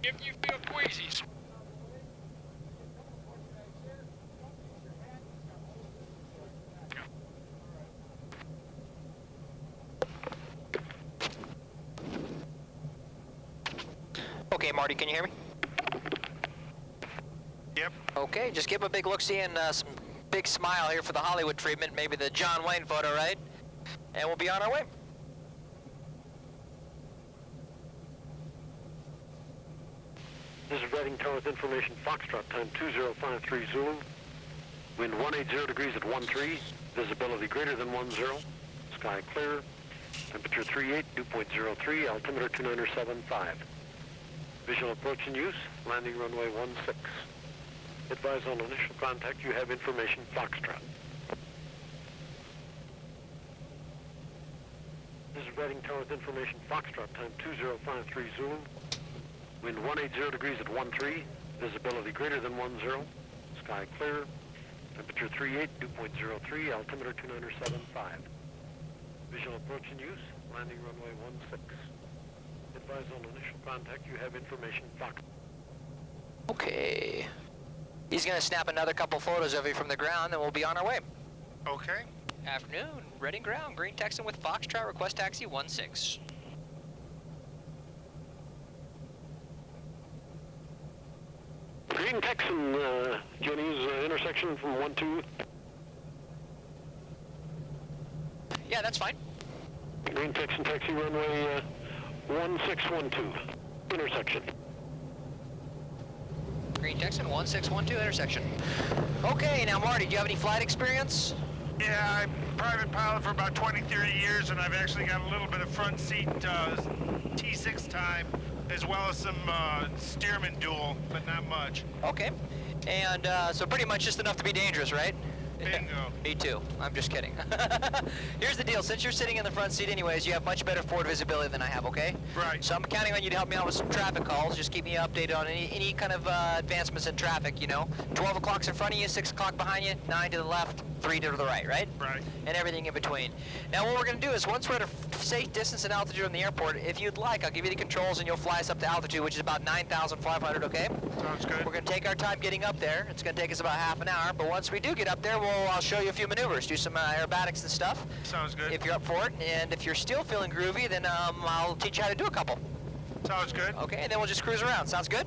If you feel queasy. Okay, Marty, can you hear me? Yep. Okay, just give him a big look-see and some big smile here for the Hollywood treatment, maybe the John Wayne photo, right? And we'll be on our way. This is Reading Tower with information, Foxtrot, time 2053 Zulu. Wind 180 degrees at 13, visibility greater than 10, sky clear, temperature 38, dew point 03, altimeter 2975. Visual approach in use, landing runway 16. Advise on initial contact, you have information, Foxtrot. This is Reading Tower with information, Foxtrot, time 2053 Zulu. Wind 180 degrees at 13, visibility greater than 10, sky clear, temperature 38, dew point 03, altimeter 2975. Visual approach in use, landing runway 16. Advise on initial contact, you have information, Fox. Okay. He's gonna snap another couple photos of you from the ground, and we'll be on our way. Okay. Afternoon, Reading ground, green Texan with Foxtrot, request taxi 16. Green Texan, Jenny's intersection from 12. Yeah, that's fine. Green Texan taxi runway 1612, intersection. Green Texan 1612 intersection. Okay, now Marty, do you have any flight experience? Yeah, I'm a private pilot for about 20, 30 years, and I've actually got a little bit of front seat T6 time, as well as some steerman duel, but not much. Okay. And so pretty much just enough to be dangerous, right? Bingo. Me too. I'm just kidding. Here's the deal. Since you're sitting in the front seat anyways, you have much better forward visibility than I have, okay? Right. So I'm counting on you to help me out with some traffic calls. Just keep me updated on any kind of advancements in traffic, you know? 12 o'clock's in front of you, 6 o'clock behind you, 9 to the left, 3 to the right, right? Right. And everything in between. Now what we're going to do is once we're at a safe distance and altitude on the airport, if you'd like, I'll give you the controls and you'll fly us up to altitude, which is about 9,500, okay? Sounds good. We're going to take our time getting up there. It's going to take us about half an hour, but once we do get up there, I'll show you a few maneuvers, do some aerobatics and stuff. Sounds good. If you're up for it, and if you're still feeling groovy, then I'll teach you how to do a couple. Sounds good. Okay, and then we'll just cruise around. Sounds good?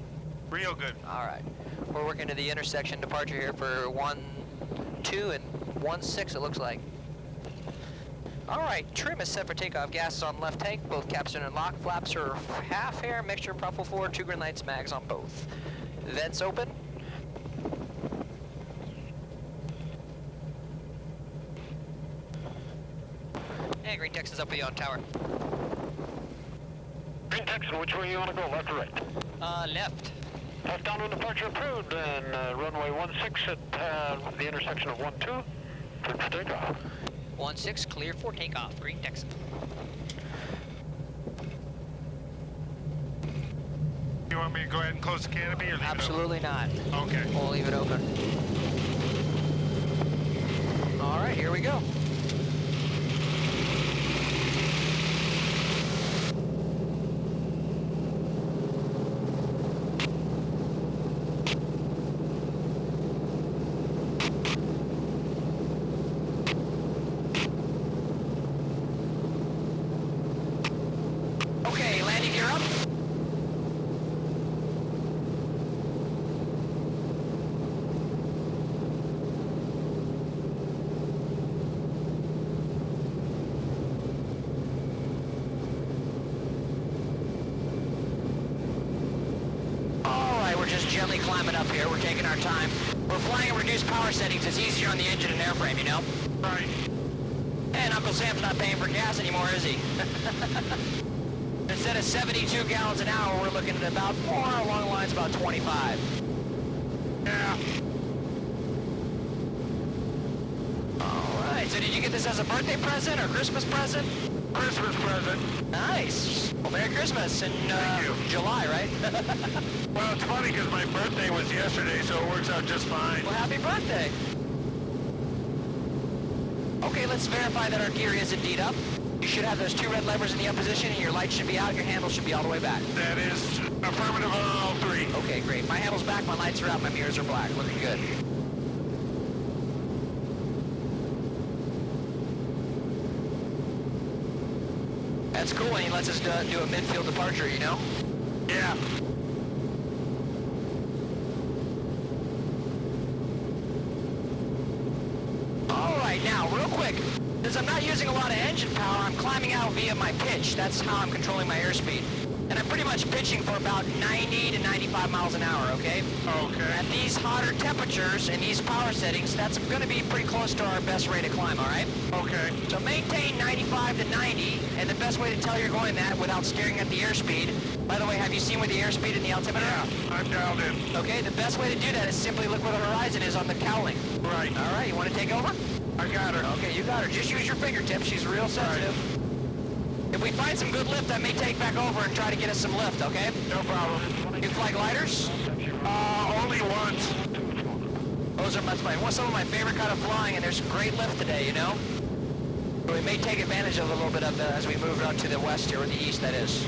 Real good. All right. We're working to the intersection departure here for 1-2 and 1-6, it looks like. All right, trim is set for takeoff. Gas is on left tank. Both caps are in lock. Flaps are half air, mixture and profile forward. 2 green lights, mags on both. Vents open. And green text is up with you on tower. Green Texan, which way you want to go, left or right? Left. Touchdown and departure approved, and runway 16 at the intersection of 12, clear for takeoff. 16, clear for takeoff. Green Texan. You want me to go ahead and close the canopy or leave Absolutely not. it open? Okay. We'll leave it open. All right, here we go. Okay, landing gear up. We're just gently climbing up here. We're taking our time. We're flying at reduced power settings. It's easier on the engine and airframe, you know? Right. And Uncle Sam's not paying for gas anymore, is he? Instead of 72 gallons an hour, we're looking at about more along the lines about 25. Yeah. All right. So did you get this as a birthday present or Christmas present? Christmas present. Nice. Well, Merry Christmas in Thank you. July, right? Well, it's funny because my birthday was yesterday, so it works out just fine. Well, happy birthday. Okay, let's verify that our gear is indeed up. You should have those 2 red levers in the up position, and your lights should be out, your handles should be all the way back. That is affirmative on all 3. Okay, great. My handle's back, my lights are out, my mirrors are black. Looking good. That's cool when he lets us do a midfield departure, you know? Yeah. All right, now, real quick, since I'm not using a lot of engine power, I'm climbing out via my pitch. That's how I'm controlling my airspeed. And I'm pretty much pitching for about 90 to 95 miles an hour, okay? Okay. At these hotter temperatures and these power settings, that's going to be pretty close to our best rate of climb, all right? Okay. So maintain 95 to 90, and the best way to tell you're going that without staring at the airspeed, by the way, have you seen with the airspeed in the altimeter? Yeah, I'm dialed in. Okay, the best way to do that is simply look where the horizon is on the cowling. Right. All right, you want to take over? I got her. Okay, you got her. Just use your fingertips. She's real sensitive. If we find some good lift, I may take back over and try to get us some lift, okay? No problem. You fly gliders? Only once. Those are some of my favorite kind of flying, and there's great lift today, you know? But we may take advantage of a little bit of that as we move out to the west here, or the east, that is.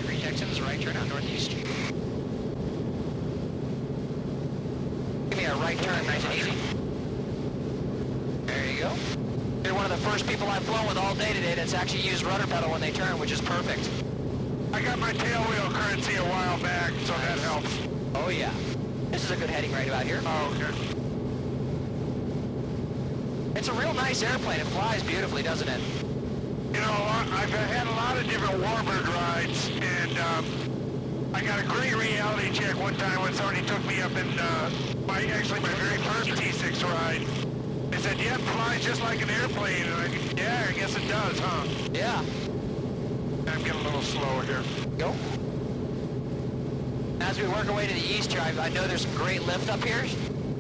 3 Texans, right turn out northeast. Give me a right turn, nice and easy. There you go. You're one of the first people I've flown with all day today that's actually used rudder pedal when they turn, which is perfect. I got my tail wheel currency a while back, so that helps. Oh yeah. This is a good heading right about here. Oh, okay. It's a real nice airplane. It flies beautifully, doesn't it? You know, I've had a lot of different Warbird rides, and I got a great reality check one time when somebody took me up in my very first T6 ride. They said, yeah, it flies just like an airplane. And yeah, I guess it does, huh? Yeah. get a little slower here. Go. As we work our way to the east here, I know there's some great lift up here.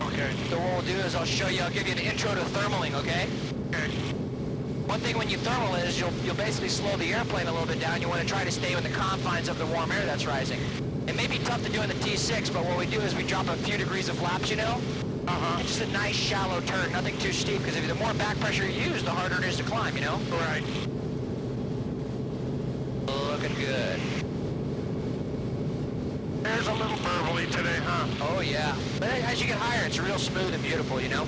Okay. So what we'll do is I'll give you an intro to thermaling, okay? Okay. One thing when you thermal is you'll basically slow the airplane a little bit down. You want to try to stay in the confines of the warm air that's rising. It may be tough to do in the T6, but what we do is we drop a few degrees of flaps, you know? It's just a nice shallow turn, nothing too steep, because the more back pressure you use, the harder it is to climb, you know? Right. Looking good. There's a little burbly today, huh? Oh yeah. But as you get higher, it's real smooth and beautiful, you know?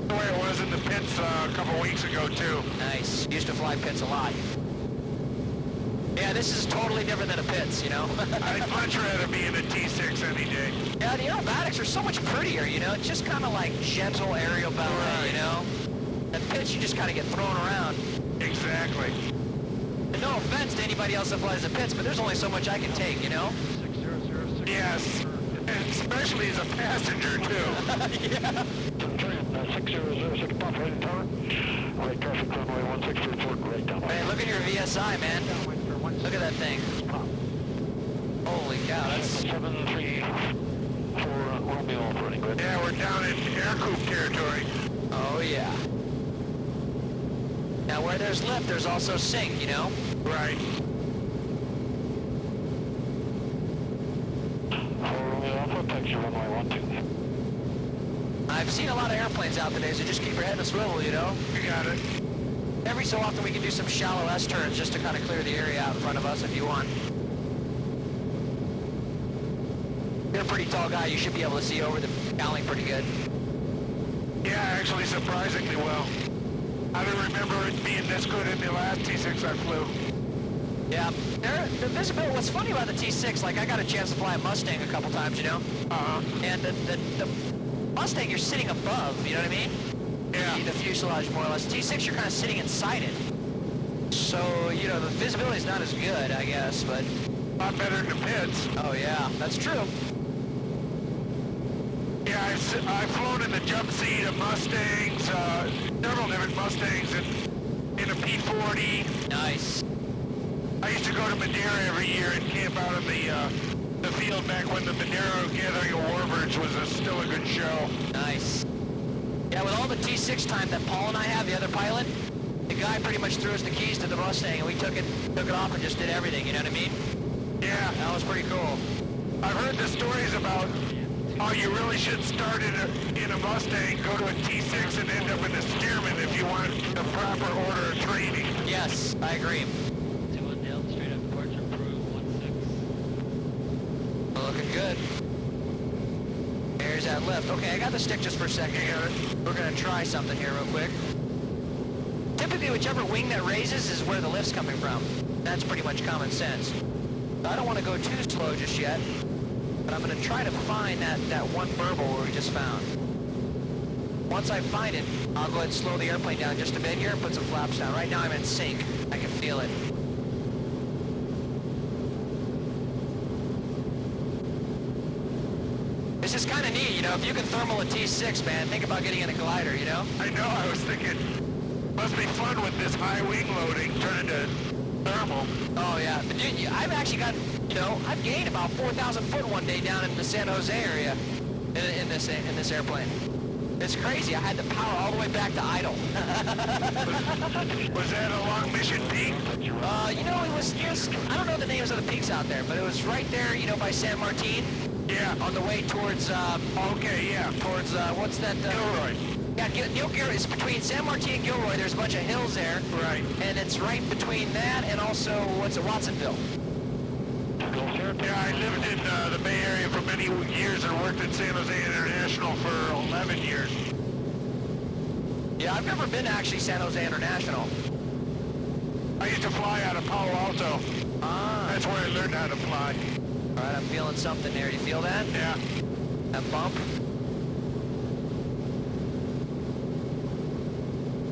The way it was in the pits a couple weeks ago, too. Nice. Used to fly pits a lot. Yeah, this is totally different than a pits, you know? I'd much rather be in a T6 any day. Yeah, the aerobatics are so much prettier, you know? It's just kind of like gentle aerial ballet, Right. you know? And pits, you just kind of get thrown around. Exactly. And no offense to anybody else that flies the pits, but there's only so much I can take, you know? Yes. And especially as a passenger, too. Yeah. 6006 operating tower. Right traffic runway 16 report right down. Man, look at your VSI, man. Look at that thing. Holy cow, that's... 734 Romeo operating grid. Yeah, we're down in air coupe territory. Oh, yeah. Now, where there's lift, there's also sink, you know? Right. Romeo Alpha, taxi runway 12. I've seen a lot of airplanes out today, so just keep your head in a swivel, you know? You got it. Every so often we can do some shallow S-turns just to kind of clear the area out in front of us if you want. You're a pretty tall guy, you should be able to see over the cowling pretty good. Yeah, actually surprisingly well. I don't remember it being this good in the last T6 I flew. Yeah, the visibility, what's funny about the T6, like I got a chance to fly a Mustang a couple times, you know? And the Mustang, you're sitting above, you know what I mean? Yeah. The fuselage, more or less. T6, you're kind of sitting inside it. So, you know, the visibility is not as good, I guess, but... A lot better than the pits. Oh, yeah, that's true. Yeah, I've flown in the jump seat of Mustangs, several different Mustangs, and in a P-40. Nice. I used to go to Madeira every year and camp out in the field back when the Madeira gathering of Warbirds was still a good show. Nice. Yeah, with all the T6 time that Paul and I have, the other pilot, the guy pretty much threw us the keys to the Mustang, and we took it off and just did everything, you know what I mean? Yeah. That was pretty cool. I've heard the stories about how you really should start in a Mustang, go to a T6, and end up in a Stearman if you want the proper order of training. Yes, I agree. 21 down, straight up departure, approved, 16. Looking good. There's that lift. Okay, I got the stick just for a second here. We're gonna try something here real quick. Typically, whichever wing that raises is where the lift's coming from. That's pretty much common sense. I don't want to go too slow just yet, but I'm gonna try to find that one burble where we just found. Once I find it, I'll go ahead and slow the airplane down just a bit here and put some flaps down. Right now I'm in sync. I can feel it. This is kind of neat, you know, if you can thermal a T6, man, think about getting in a glider, you know? I know, I was thinking, must be fun with this high wing loading, turning to thermal. Oh, yeah. But dude, I've actually got, you know, I've gained about 4,000 foot one day down in the San Jose area in this airplane. It's crazy. I had the power all the way back to idle. Was that a long mission peak? You know, it was, I don't know the names of the peaks out there, but it was right there, you know, by San Martin. Yeah. On the way towards, Okay, yeah. towards, what's that? Gilroy. Yeah, Gilroy. It's between San Martin and Gilroy. There's a bunch of hills there. Right. And it's right between that and also, what's it, Watsonville. Yeah, I lived in the Bay Area for many years and worked at San Jose International for 11 years. Yeah, I've never been to actually San Jose International. I used to fly out of Palo Alto. Ah. That's where I learned how to fly. All right, I'm feeling something there. You feel that? Yeah. That bump?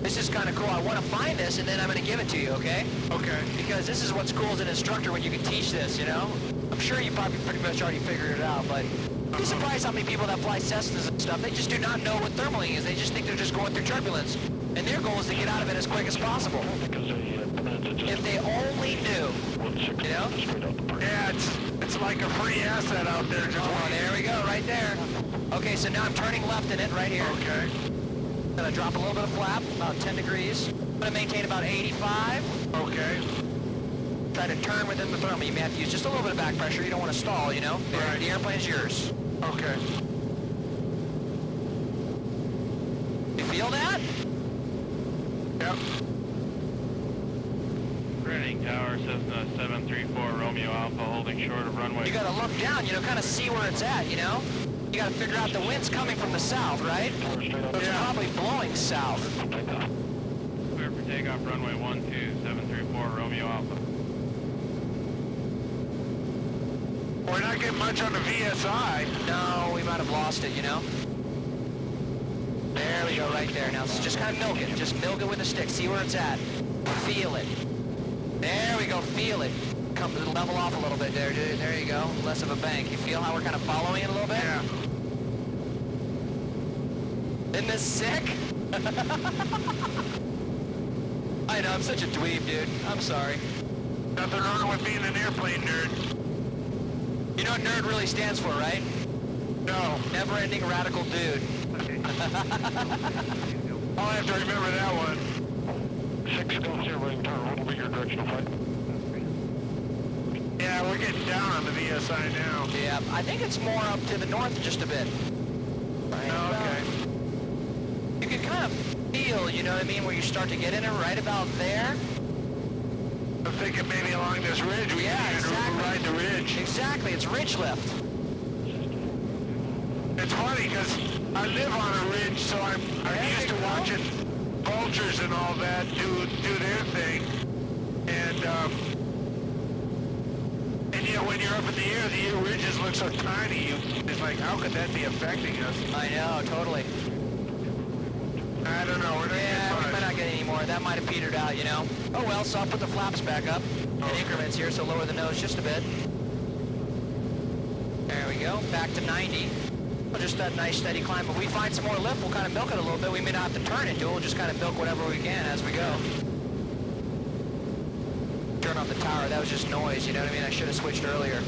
This is kind of cool. I want to find this, and then I'm going to give it to you, okay? Okay. Because this is what's cool as an instructor when you can teach this, you know? I'm sure you probably pretty much already figured it out, but you'd be surprised how many people that fly Cessnas and stuff, they just do not know what thermaling is. They just think they're just going through turbulence. And their goal is to get out of it as quick as possible. If they only You know? Yeah, it's like a free asset out there, John. Oh, there we go, right there. Okay, so now I'm turning left in it right here. Okay. Gonna drop a little bit of flap, about 10 degrees. Gonna maintain about 85. Okay. Try to turn within the thermal. You may have to use just a little bit of back pressure. You don't want to stall, you know? Right. The airplane's yours. Okay. You feel that? Yep. Reading tower, Cessna 734 Romeo Alpha, holding short of runway. You gotta look down, you know, kind of see where it's at, you know? You gotta figure out the wind's coming from the south, right? So it's probably blowing south. Clear for takeoff, runway 12, 734 Romeo Alpha. We're not getting much on the VSI. No, we might have lost it, you know? There we go, right there. Now, just kind of milk it. Just milk it with a stick. See where it's at. Feel it. There we go, feel it. Come level off a little bit there, dude. There you go. Less of a bank. You feel how we're kind of following it a little bit? Yeah. Isn't this sick? I know, I'm such a dweeb, dude. I'm sorry. Nothing wrong with being an airplane nerd. You know what nerd really stands for, right? No. Never-ending radical dude. I'll have to remember that one. 6 Golf 0 reading tower, what will be your directional flight? Yeah, we're getting down on the VSI now. Yeah, I think it's more up to the north just a bit. Right Okay. You can kind of feel, you know what I mean, where you start to get in it right about there. I'm thinking maybe along this ridge we can exactly. ride the ridge. Exactly, it's ridge lift. It's funny because I live on a ridge, so I'm used to watching vultures and all that do their thing. And you know, when you're up in the air ridges look so tiny. It's like, how could that be affecting us? I know, totally. I don't know. We're not Yeah, we getting might much. not get any more. That might have petered out, you know. Oh well, so I'll put the flaps back up in increments here, so lower the nose just a bit. There we go, back to 90. Well, just that nice steady climb. If we find some more lift, we'll kind of milk it a little bit. We may not have to turn into it. We'll just kind of milk whatever we can as we go. Turn off the tower. That was just noise, you know what I mean? I should have switched earlier.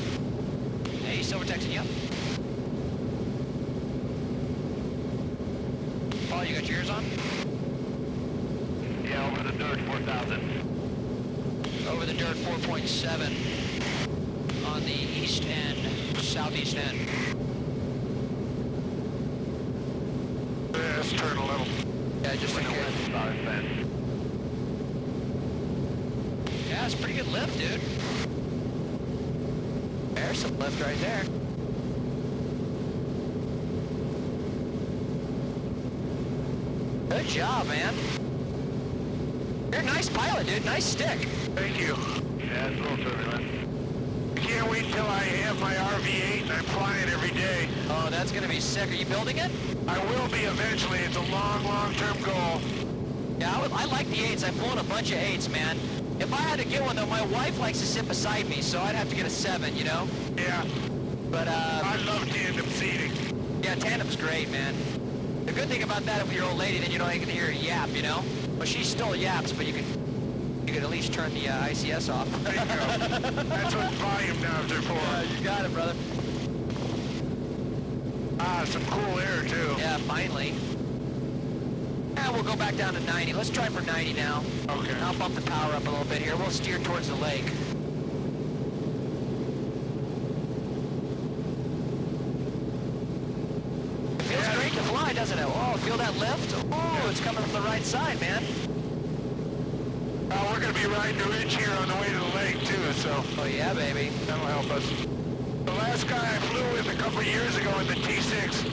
Hey, Silver Texan, yep. Paul, you got yours on? Yeah, over the dirt, 4,000. Over the dirt, 4.7 on the east end, southeast end. Yeah, let's turn a little. Yeah, just in case. Yeah, it's pretty good lift, dude. There's some lift right there. Good job, man. You're a nice pilot, dude. Nice stick. Thank you. Yeah, it's a little turbulent. I can't wait till I have my RV-8 and I'm flying every day. Oh, that's gonna be sick. Are you building it? I will be eventually. It's a long-term goal. Yeah, I like the 8s. I've flown a bunch of 8s, man. If I had to get one, though, my wife likes to sit beside me, so I'd have to get a 7, you know? Yeah. But, I love tandem seating. yeah, tandem's great, man. The good thing about that, if you're old lady, then you don't get to hear her yap, you know? Well, she still yaps, but you can at least turn the ICS off. There you go. That's what volume knobs are for. You got it, brother. Ah, some cool air, too. Yeah, finally. Yeah, we'll go back down to 90. Let's try for 90 now. Okay. I'll bump the power up a little bit here. We'll steer towards the lake. It feels great to fly, doesn't it? Oh, feel that lift? Oh, it's coming from the right side, man. We're going to be riding the ridge here on the way to the lake, too, so Oh, yeah, baby. that'll help us. The last guy I flew with a couple of years ago in the T6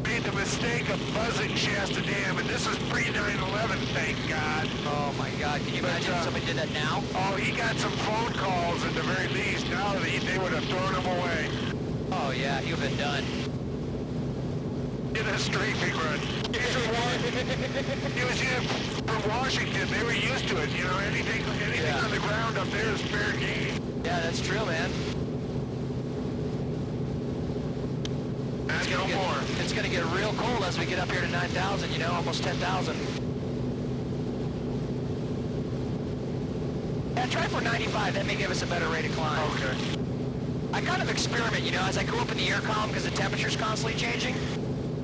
made the mistake of buzzing Shasta Dam, and this was pre-9/11, thank God. Oh, my God. Can you imagine if somebody did that now? Oh, he got some phone calls at the very least. Now they would have thrown him away. Oh, yeah, you've been done. In a strafing run. He was in from Washington. They were used to it. You know, anything Yeah. on the ground up there is fair game. Yeah, that's true, man. And no more. It's going to get real cold as we get up here to 9,000, you know, almost 10,000. Yeah, try for 95. That may give us a better rate of climb. Okay. I kind of experiment, you know, as I go up in the air column because the temperature's constantly changing.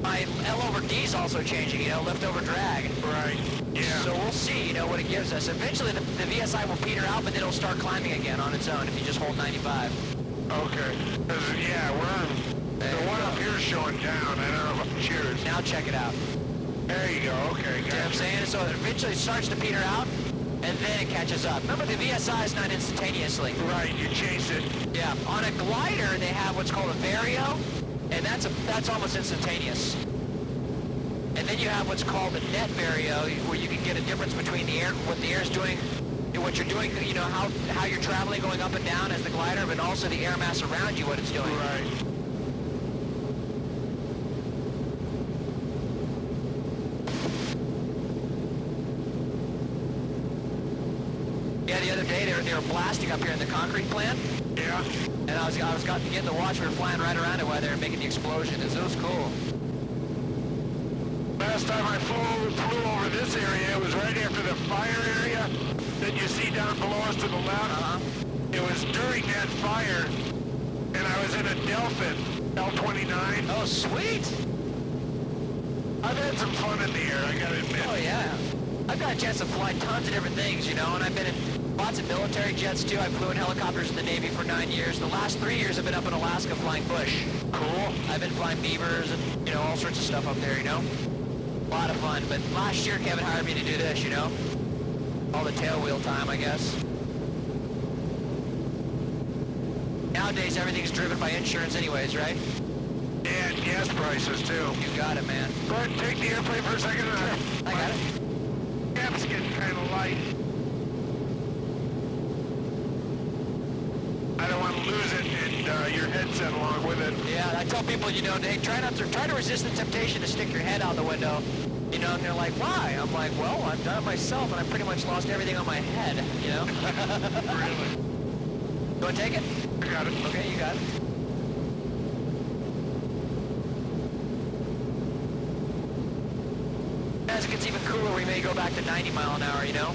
My L over D is also changing, you know, lift over drag. Right. Yeah. So we'll see, you know, what it gives us. Eventually the VSI will peter out, but then it'll start climbing again on its own if you just hold 95. Okay. 'Cause, yeah, the one up here is showing down. I don't know about yours. Now check it out. There you go. Okay. See what I'm saying? So it eventually starts to peter out, and then it catches up. Remember, the VSI is not instantaneously. Right. You chase it. Yeah. On a glider, they have what's called a vario, and that's almost instantaneous. And then you have what's called a net vario, where you can get a difference between the air, what the air is doing, what you're doing, you know, how you're traveling, going up and down as the glider, but also the air mass around you, what it's doing. Right. Yeah, the other day they were blasting up here in the concrete plant. Yeah. And I was getting to watch. We were flying right around it while they were making the explosion. It was cool. Last time I flew over this area, it was right after the fire area that you see down below us to the left. It was during that fire, and I was in a Delphin, L-29. Oh, sweet. I've had some fun in the air, I gotta admit. Oh, yeah. I've got a chance to fly tons of different things, you know, and I've been in lots of military jets, too. I flew in helicopters in the Navy for 9 years. The last 3 years I've been up in Alaska flying bush. Cool. I've been flying beavers and, you know, all sorts of stuff up there, you know. A lot of fun. But last year Kevin hired me to do this, you know. All the tail wheel time, I guess. Nowadays everything's driven by insurance anyways, right? And gas prices, too. You got it, man. Go ahead and take the airplane for a second. I got it. Cap's getting kind of light. I don't want to lose it and your headset along with it. Yeah, I tell people, you know, hey, try to resist the temptation to stick your head out the window. You know, and they're like, why? I'm like, well, I've done it myself, and I pretty much lost everything on my head, you know? Really? You want to take it? I got it. Okay, you got it. As it gets even cooler, we may go back to 90 mile an hour, you know?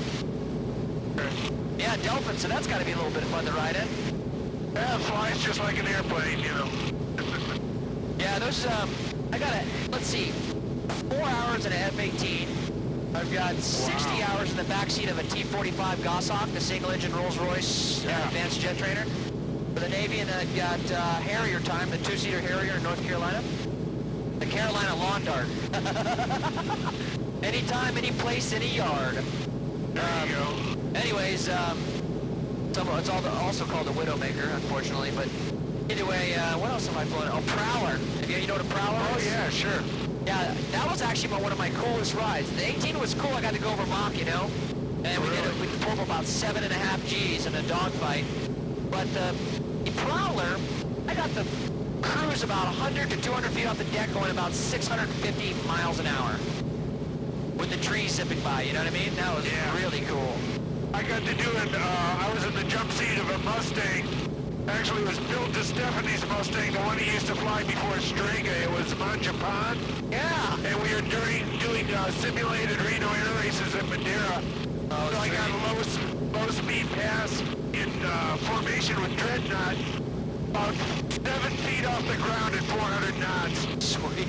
Yeah, Delphin, so that's got to be a little bit of fun to ride in. Yeah, it flies just like an airplane, you know. Yeah, those, I got let's see, 4 hours in a F-18. I've got 60 hours in the backseat of a T-45 Goshawk, the single-engine Rolls-Royce advanced jet trainer for the Navy, and then I've got Harrier time, the two-seater Harrier in North Carolina. The Carolina Lawn Dart. Anytime, any place, any yard. There you go. Anyways, it's also called the Widowmaker, unfortunately, but anyway, what else have I flown? Oh, Prowler. You know what a Prowler is? Oh, yeah, sure. Yeah, that was actually one of my coolest rides. The 18 was cool. I got to go over Mach, you know? And we pulled about 7.5 Gs in a dogfight. But the Prowler, I got to cruise about 100 to 200 feet off the deck going about 650 miles an hour with the trees zipping by, you know what I mean? That was really cool. I got to do it, I was in the jump seat of a Mustang. Actually, it was built to Stephanie's Mustang, the one he used to fly before Strega. It was Manjapan. Yeah. And we were doing simulated Reno air races in Madeira. Oh, so I got a low speed pass in formation with Dreadnought, about 7 feet off the ground at 400 knots. Sweet.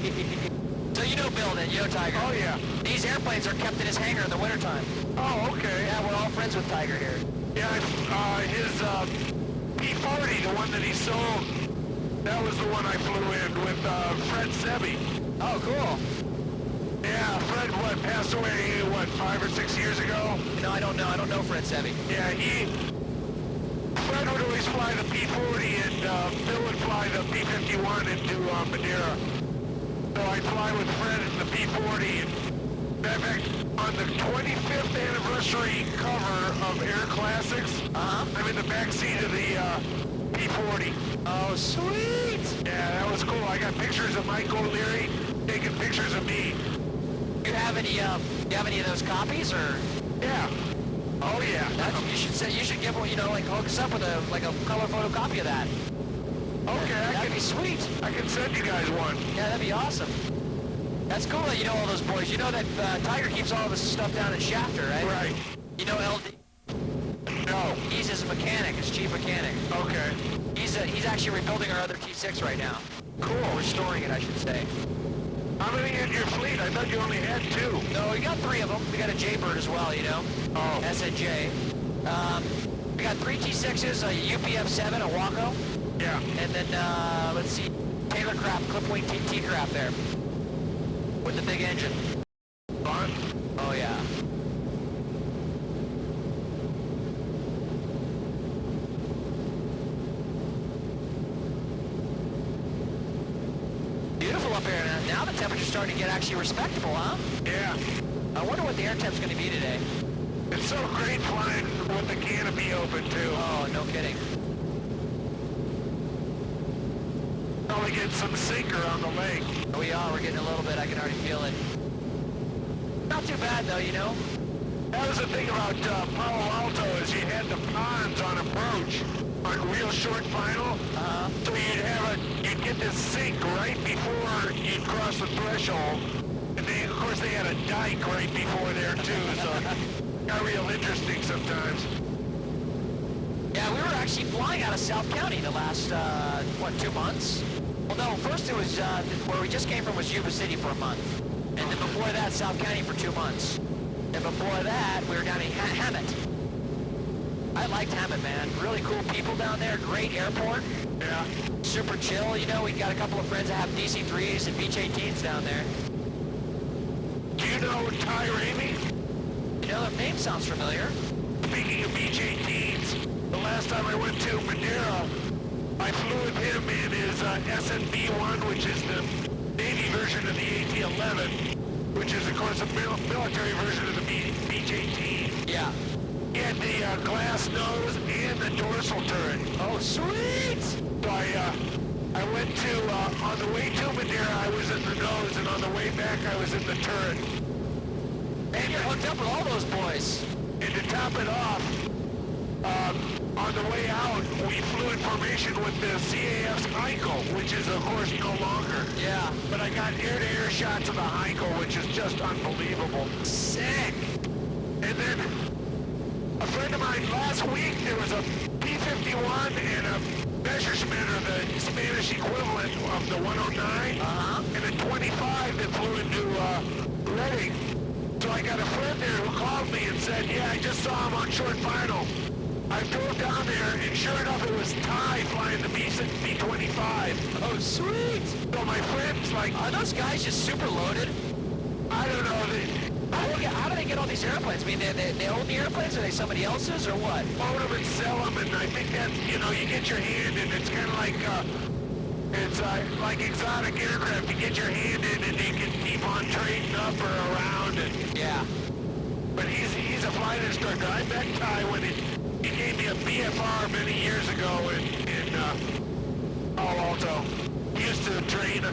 So you know Bill then, you know Tiger. Oh, yeah. These airplanes are kept in his hangar in the wintertime. Oh, okay. Yeah, we're all friends with Tiger here. Yeah, his P-40, the one that he sold, that was the one I flew in with Fred Sebi. Oh, cool. Yeah, Fred, passed away, 5 or 6 years ago? No, I don't know. I don't know Fred Sebi. Yeah, Fred would always fly the P-40, and Bill would fly the P-51 into Madeira. So I'd fly with Fred in the P-40, and in fact, on the 25th anniversary cover of Air Classics, I'm in the back seat of the P-40. Oh, sweet! Yeah, that was cool. I got pictures of Mike O'Leary taking pictures of me. Do you have any of those copies, or? Yeah. Oh yeah. You should give one, you know, like hook us up with a color photocopy of that. Okay, That'd be sweet. I can send you guys one. Yeah, that'd be awesome. That's cool that you know all those boys. You know that Tiger keeps all this stuff down in Shafter, right? Right. You know LD? No. his mechanic, his chief mechanic. Okay. He's actually rebuilding our other T6 right now. Cool. Restoring it, I should say. How many in your fleet? I thought you only had 2. No, we got 3 of them. We got a Jaybird as well, you know. Oh. SNJ. We got 3 T6s, a UPF-7, a Waco. Yeah. And then, let's see, Taylor Craft, Clipwing TT Craft there. With the big engine. Fun. Oh, yeah. Beautiful up here. Now the temperature's starting to get actually respectable, huh? Yeah. I wonder what the air temp's going to be today. It's so great flying with the canopy open, too. Oh, no kidding. Probably get some sinker on the lake. We are. We're getting a little bit. I can already feel it. Not too bad, though, you know? That was the thing about Palo Alto is you had the ponds on approach on real short final. So you'd get this sink right before you'd cross the threshold. And they, of course, they had a dike right before there, too. So it got real interesting sometimes. Yeah, we were actually flying out of South County the last, 2 months? Well, no, first it was, where we just came from was Yuba City for a month. And then before that, South County for 2 months. And before that, we were down in Hammett. I liked Hammett, man. Really cool people down there, great airport. Yeah. Super chill, you know, we got a couple of friends that have DC-3s and Beech 18s down there. Do you know Ty Ramey? You know, their name sounds familiar. Speaking of Beech 18s, the last time I went to Madeira, I flew with him in his SNB-1, which is the Navy version of the AT-11, which is, of course, a military version of the Beech 18. Yeah. He had the glass nose and the dorsal turret. Oh, sweet! So I went to, on the way to Madeira, I was in the nose, and on the way back, I was in the turret. And you're hooked up with all those boys. And to top it off, on the way out, we flew in formation with the CAF's Heinkel, which is, of course, no longer. Yeah. But I got air-to-air shots of the Heinkel, which is just unbelievable. Sick! And then, a friend of mine, last week, there was a P-51 and a Messerschmitt, or the Spanish equivalent of the 109, and a 25 that flew into Reading. So I got a friend there who called me and said, yeah, I just saw him on short final. I drove down there, and sure enough, it was Ty flying the B-25. Oh, sweet! So my friend's like, Are those guys just super loaded? I don't know, How do they get all these airplanes? I mean, they own the airplanes? Are they somebody else's, or what? load them and sell them, and I think that, you know, you get your hand in, it's kind of like, it's like exotic aircraft. You get your hand in, and you can keep on trading up or around, and Yeah. but he's a flight instructor. I met Ty when he gave me a BFR many years ago in Palo Alto. He used to train or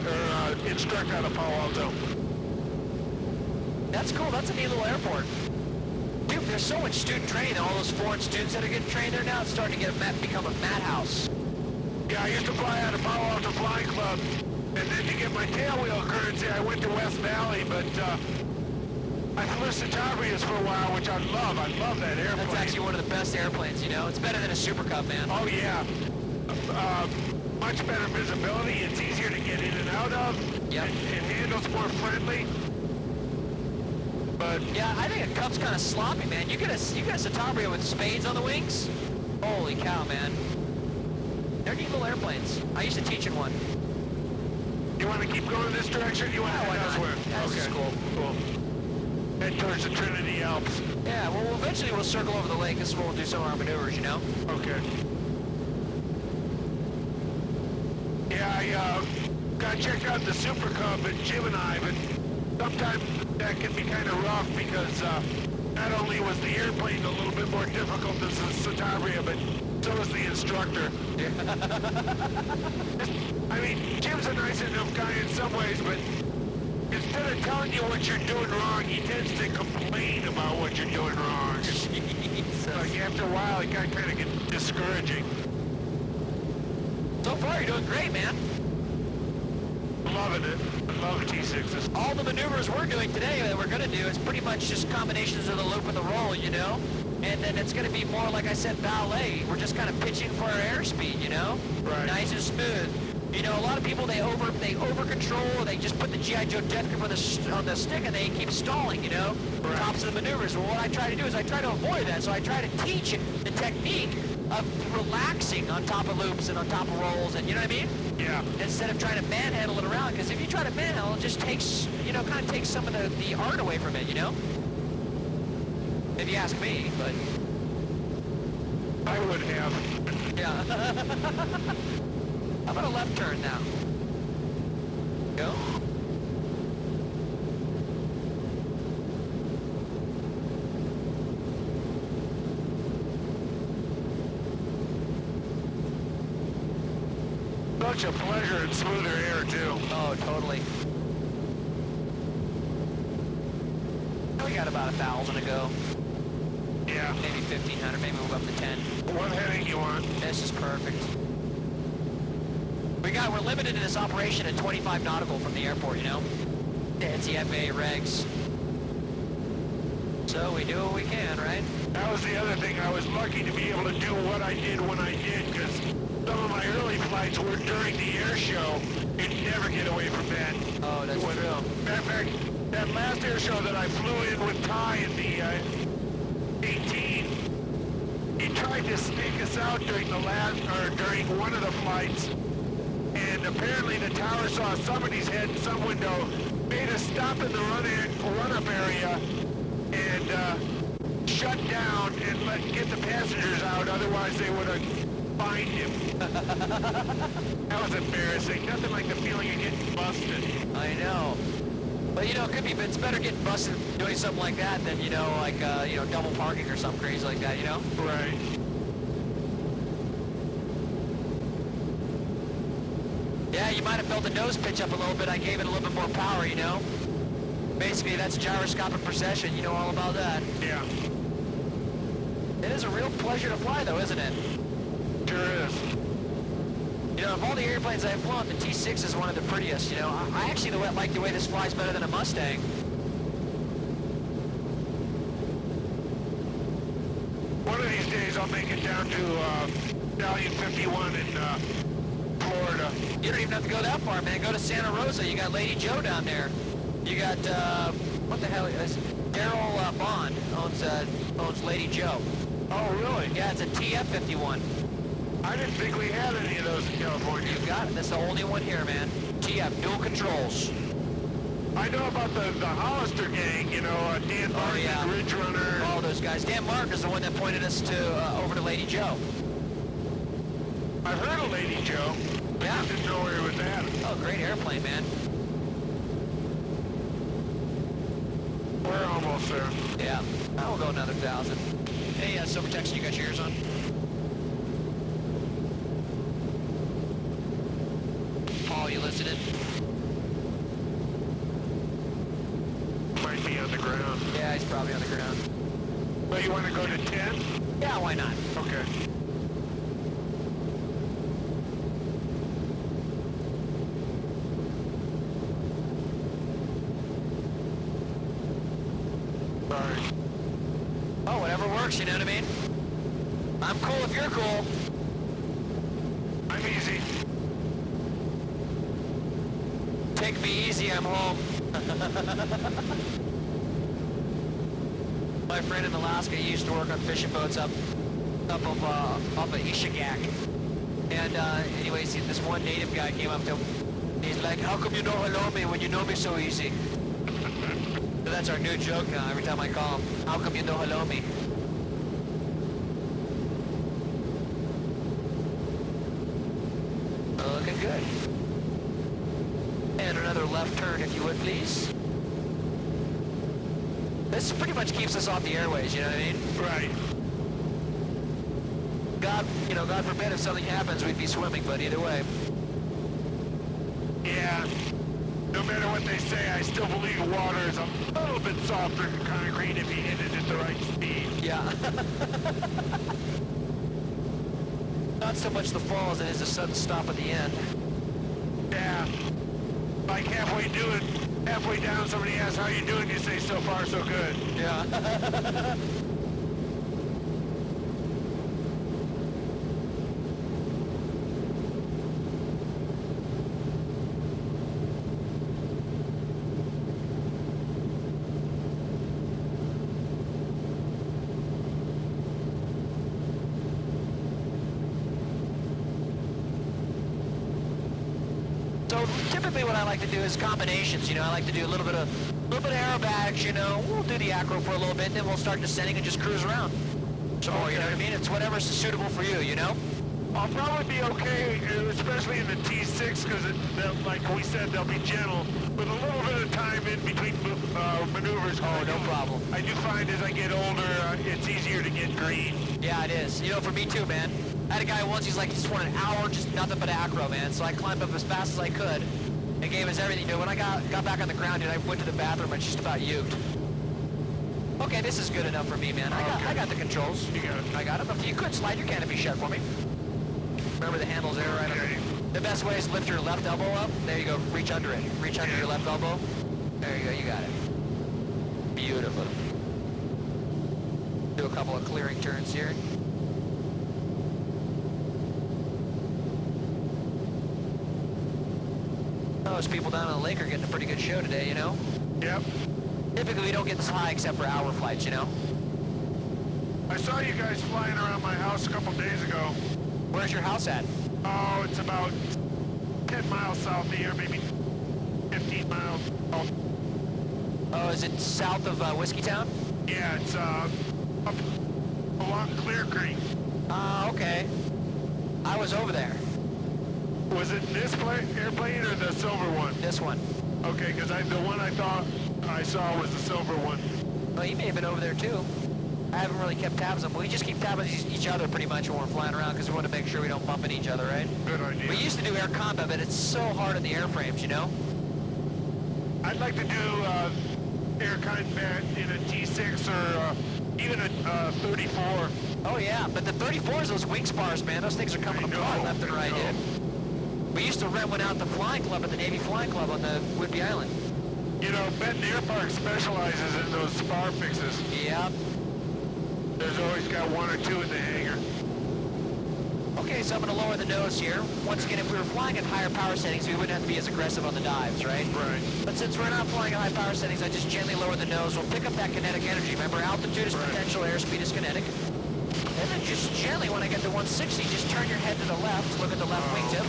instruct out of Palo Alto. That's cool. That's a neat little airport. Dude, there's so much student training. All those foreign students that are getting trained there now, it's starting to become a madhouse. Yeah, I used to fly out of Palo Alto Flying Club, and then to get my tailwheel currency, I went to West Valley, but I flew Centaurias for a while, which I love. I love that airplane. That's actually one of the best airplanes, you know? It's better than a Super Cub, man. Oh, yeah. Much better visibility. It's easier to get in and out of. Yep. It handles more friendly. But Yeah, I think a Cub's kind of sloppy, man. You get a Centauri with spades on the wings? Holy cow, man. They're neat little airplanes. I used to teach in one. you want to keep going this direction? You want to why head not? elsewhere? Yeah, this is cool. Cool. Head towards the Trinity Alps. Yeah, well, eventually we'll circle over the lake. This is where we'll do some of our maneuvers, you know? Okay. Yeah, I got checked out the Super Cub at Jim and I, but sometimes that can be kind of rough because not only was the airplane a little bit more difficult than the Centauri, but so was the instructor. I mean, Jim's a nice enough guy in some ways, but instead of telling you what you're doing wrong, he tends to complain about what you're doing wrong. Like after a while, it got kind of get discouraging. So far, you're doing great, man. Loving it. I love T6s. All the maneuvers we're doing today that we're going to do is pretty much just combinations of the loop and the roll, you know? and then it's going to be more, like I said, ballet. We're just kind of pitching for our airspeed, you know? Right. Nice and smooth. You know, a lot of people, they over control, they just put the G.I. Joe death grip on the stick and they keep stalling, you know? Right. Tops of the maneuvers. Well, what I try to do is I try to avoid that, so I try to teach the technique of relaxing on top of loops and on top of rolls, and you know what I mean? Yeah. Instead of trying to manhandle it around, because if you try to manhandle, it just takes, you know, kind of takes some of the art away from it, you know? If you ask me, but... I would have. Yeah. How about a left turn now? Go. Such a pleasure in smoother air, too. Oh, totally. We got about 1,000 to go. Yeah. Maybe 1,500, maybe we'll go up to 10. What heading you want? This is perfect. We're limited in this operation at 25 nautical from the airport, you know? It's the FAA regs. So we do what we can, right? That was the other thing. I was lucky to be able to do what I did when I did, because some of my early flights were during the air show. You'd never get away from that. Oh, that's true. Matter of fact, that last air show that I flew in with Ty in the 18, he tried to sneak us out during during one of the flights, and apparently the tower saw somebody's head in some window, made us stop in the run-up area, and shut down and get the passengers out, otherwise they would have fined him. That was embarrassing. Nothing like the feeling of getting busted. I know. But, you know, it could be, but it's better getting busted doing something like that than, you know, like, you know, double parking or something crazy like that, you know? Right. Yeah, you might have felt the nose pitch up a little bit. I gave it a little bit more power, you know? Basically, that's gyroscopic precession. You know all about that. Yeah. It is a real pleasure to fly, though, isn't it? Sure is. You know, of all the airplanes I've flown, the T6 is one of the prettiest, you know. I actually like the way this flies better than a Mustang. One of these days I'll make it down to Stallion 51 in Florida. You don't even have to go that far, man. Go to Santa Rosa. You got Lady Joe down there. You got, what the hell is Daryl Bond owns Lady Joe. Oh, really? Yeah, it's a TF-51. I didn't think we had any of those in California. You got it. That's the only one here, man. TF, dual controls. I know about the Hollister gang, you know, Dan Martin, yeah. Ridge Runner. All those guys. Dan Martin is the one that pointed us to over to Lady Joe. I've heard of Lady Joe. Yeah. I didn't know where it was at. Oh, great airplane, man. We're almost there. Yeah. I'll go another 1,000. Hey, Silver Texas, you got your ears on? Paul, you listening? Might be on the ground. Yeah, he's probably on the ground. But you want to go to 10? Yeah, why not? Okay. Sorry. Oh, whatever works, you know what I mean? I'm cool if you're cool. I'm easy. Take me easy, I'm home. My friend in Alaska used to work on fishing boats up of Ishigak. And anyways, this one native guy came up to him. He's like, how come you know hello me when you know me so easy? So that's our new joke now, every time I call him. How come you know hello me? Looking good. And another left turn, if you would, please. This pretty much keeps us off the airways, you know what I mean? Right. God forbid if something happens, we'd be swimming, but either way. Yeah. No matter what they say, I still believe water is a little bit softer than concrete if you hit it at the right speed. Yeah. Not so much the fall as it is a sudden stop at the end. Yeah. Like halfway down, somebody asks how you doing, you say so far so good. Yeah. So typically what I like to do is combinations, you know, I like to do a little bit of aerobatics, you know, we'll do the acro for a little bit, and then we'll start descending and just cruise around some more, you know what I mean? It's whatever's suitable for you, you know? I'll probably be okay, especially in the T6, because like we said, they'll be gentle, with a little bit of time in between maneuvers. Oh, no problem. I do find as I get older, it's easier to get green. Yeah, it is. You know, for me too, man. I had a guy once, he's like, he just wanted an hour, just nothing but acro, man. So I climbed up as fast as I could and gave us everything. Dude, when I got back on the ground, dude, I went to the bathroom, I just about uked. Okay, this is good enough for me, man. I got the controls. You got it. I got them. If you could slide your canopy shut for me. Remember the handles there, right? Okay. The best way is lift your left elbow up. There you go. Reach under it. Reach under your left elbow. There you go. You got it. Beautiful. Do a couple of clearing turns here. Those people down on the lake are getting a pretty good show today, you know? Yep. Typically we don't get this high except for hour flights, you know? I saw you guys flying around my house a couple days ago. Where's your house at? Oh, it's about 10 miles south of here, maybe 15 miles. Oh, is it south of Whiskey Town? Yeah, it's up along Clear Creek. Okay. I was over there. Was it this airplane or the silver one? This one. Okay, because the one I thought I saw was the silver one. Well, you may have been over there too. I haven't really kept tabs on them. We just keep tabs on each other pretty much when we're flying around because we want to make sure we don't bump into each other, right? Good idea. We used to do air combat, but it's so hard on the airframes, you know? I'd like to do air combat in a T6 or even a 34. Oh yeah, but the 34s, those wing spars, man, those things are coming apart left and right, dude. We used to rent one out at the Flying Club, at the Navy Flying Club on the Whidbey Island. You know, Benton Air Park specializes in those spar fixes. Yep. There's always got one or two in the hangar. Okay, so I'm going to lower the nose here. Once again, if we were flying at higher power settings, we wouldn't have to be as aggressive on the dives, right? Right. But since we're not flying at high power settings, I just gently lower the nose. We'll pick up that kinetic energy. Remember, altitude is potential, airspeed is kinetic. And then just gently, when I get to 160, just turn your head to the left. Look at the left wingtip.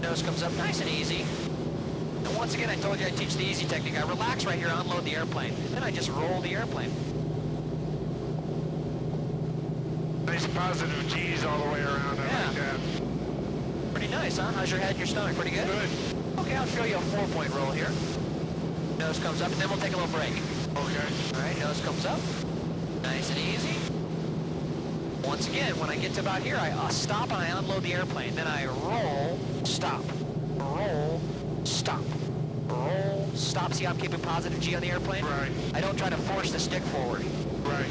Nose comes up nice and easy. And once again, I told you I teach the easy technique. I relax right here, unload the airplane. Then I just roll the airplane. Nice positive G's all the way around. I like that. Pretty nice, huh? How's your head and your stomach? Pretty good? Good. Okay, I'll show you a 4-point roll here. Nose comes up, and then we'll take a little break. Okay. All right, nose comes up. Nice and easy. Once again, when I get to about here, I stop and I unload the airplane. Then I roll, stop, roll, stop, roll, stop. See how I'm keeping positive G on the airplane? Right. I don't try to force the stick forward. Right.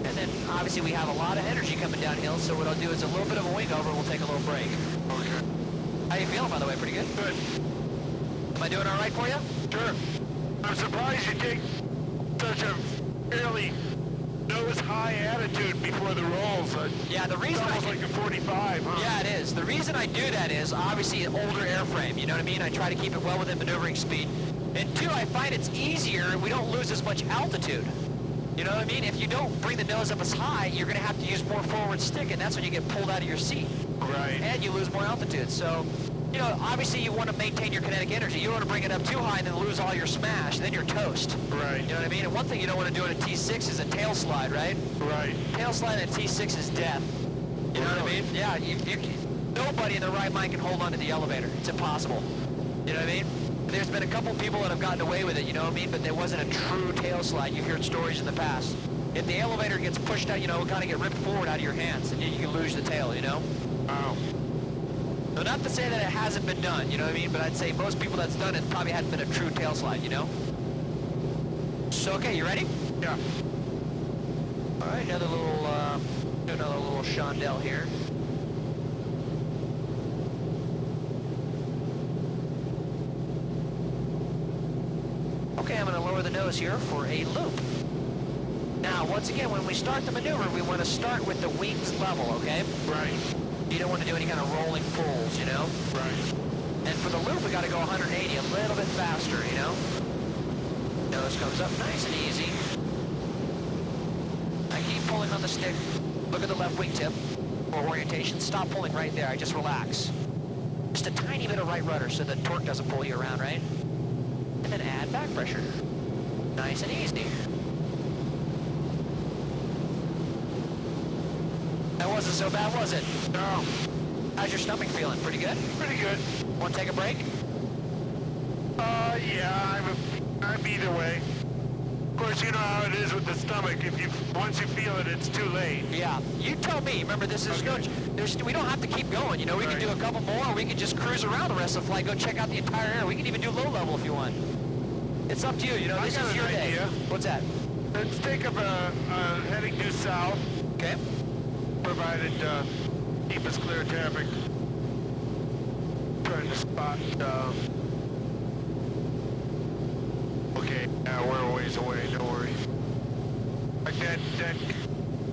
And then, obviously, we have a lot of energy coming downhill, so what I'll do is a little bit of a wing over, and we'll take a little break. Okay. How you feeling, by the way? Pretty good? Good. Am I doing all right for you? Sure. I'm surprised you take such a fairly nose-high attitude before the rolls. Yeah, the reason it's almost like a 45, huh? Yeah, it is. The reason I do that is, obviously, an older airframe, you know what I mean? I try to keep it well within maneuvering speed. And two, I find it's easier, we don't lose as much altitude. You know what I mean? If you don't bring the nose up as high, you're going to have to use more forward stick, and that's when you get pulled out of your seat. Right. And you lose more altitude. So, you know, obviously you want to maintain your kinetic energy. You don't want to bring it up too high and then lose all your smash. Then you're toast. Right. You know what I mean? And one thing you don't want to do in a T6 is a tail slide, right? Right. Tail slide in a T6 is death. You know what I mean? Yeah, nobody in their right mind can hold on to the elevator. It's impossible. You know what I mean? There's been a couple people that have gotten away with it, you know what I mean? But there wasn't a true tail slide. You've heard stories in the past. If the elevator gets pushed out, you know, it'll kind of get ripped forward out of your hands, and you can lose the tail, you know? Wow. So not to say that it hasn't been done, you know what I mean? But I'd say most people that's done it probably hadn't been a true tail slide, you know? So, okay, you ready? Yeah. All right, another little chandelle here. Okay, I'm going to lower the nose here for a loop. Now, once again, when we start the maneuver, we want to start with the wings level, okay? Right. You don't want to do any kind of rolling pulls, you know? Right. And for the loop, we got to go 180, a little bit faster, you know? Nose comes up nice and easy. I keep pulling on the stick. Look at the left wingtip for orientation. Stop pulling right there. I just relax. Just a tiny bit of right rudder so the torque doesn't pull you around, right? And then add back pressure. Nice and easy. That wasn't so bad, was it? No, How's your stomach feeling? Pretty good? pretty good. Want to take a break? Yeah, I'm either way. Of course, you know how it is with the stomach. Once you feel it, it's too late. Yeah. You tell me. Remember, this is Okay. we don't have to keep going. You know, we can Right. do a couple more, or we can just cruise around the rest of the flight, go check out the entire area. We can even do low level if you want. It's up to you. You know, I this got is an your day. idea. What's that? Let's take up heading due south, Okay. provided keep us clear of traffic. Trying to spot. Okay, we're a ways away. Don't worry. Like that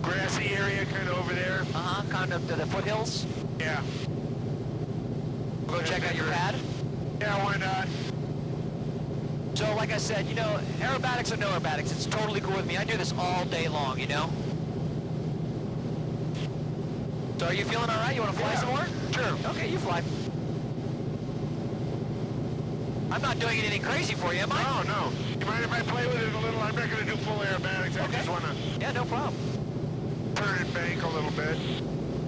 grassy area kind of over there. Kind of to the foothills. Yeah. We'll go check out your pad. Yeah, why not? So, like I said, you know, aerobatics or no aerobatics, it's totally cool with me. I do this all day long, you know? So are you feeling all right? You want to fly Yeah. some more? Sure. Okay, you fly. I'm not doing anything crazy for you, am I? No, no. You mind if I play with it a little? I'm not going to do full aerobatics. I Okay. just want to Yeah, no problem. turn and bank a little bit.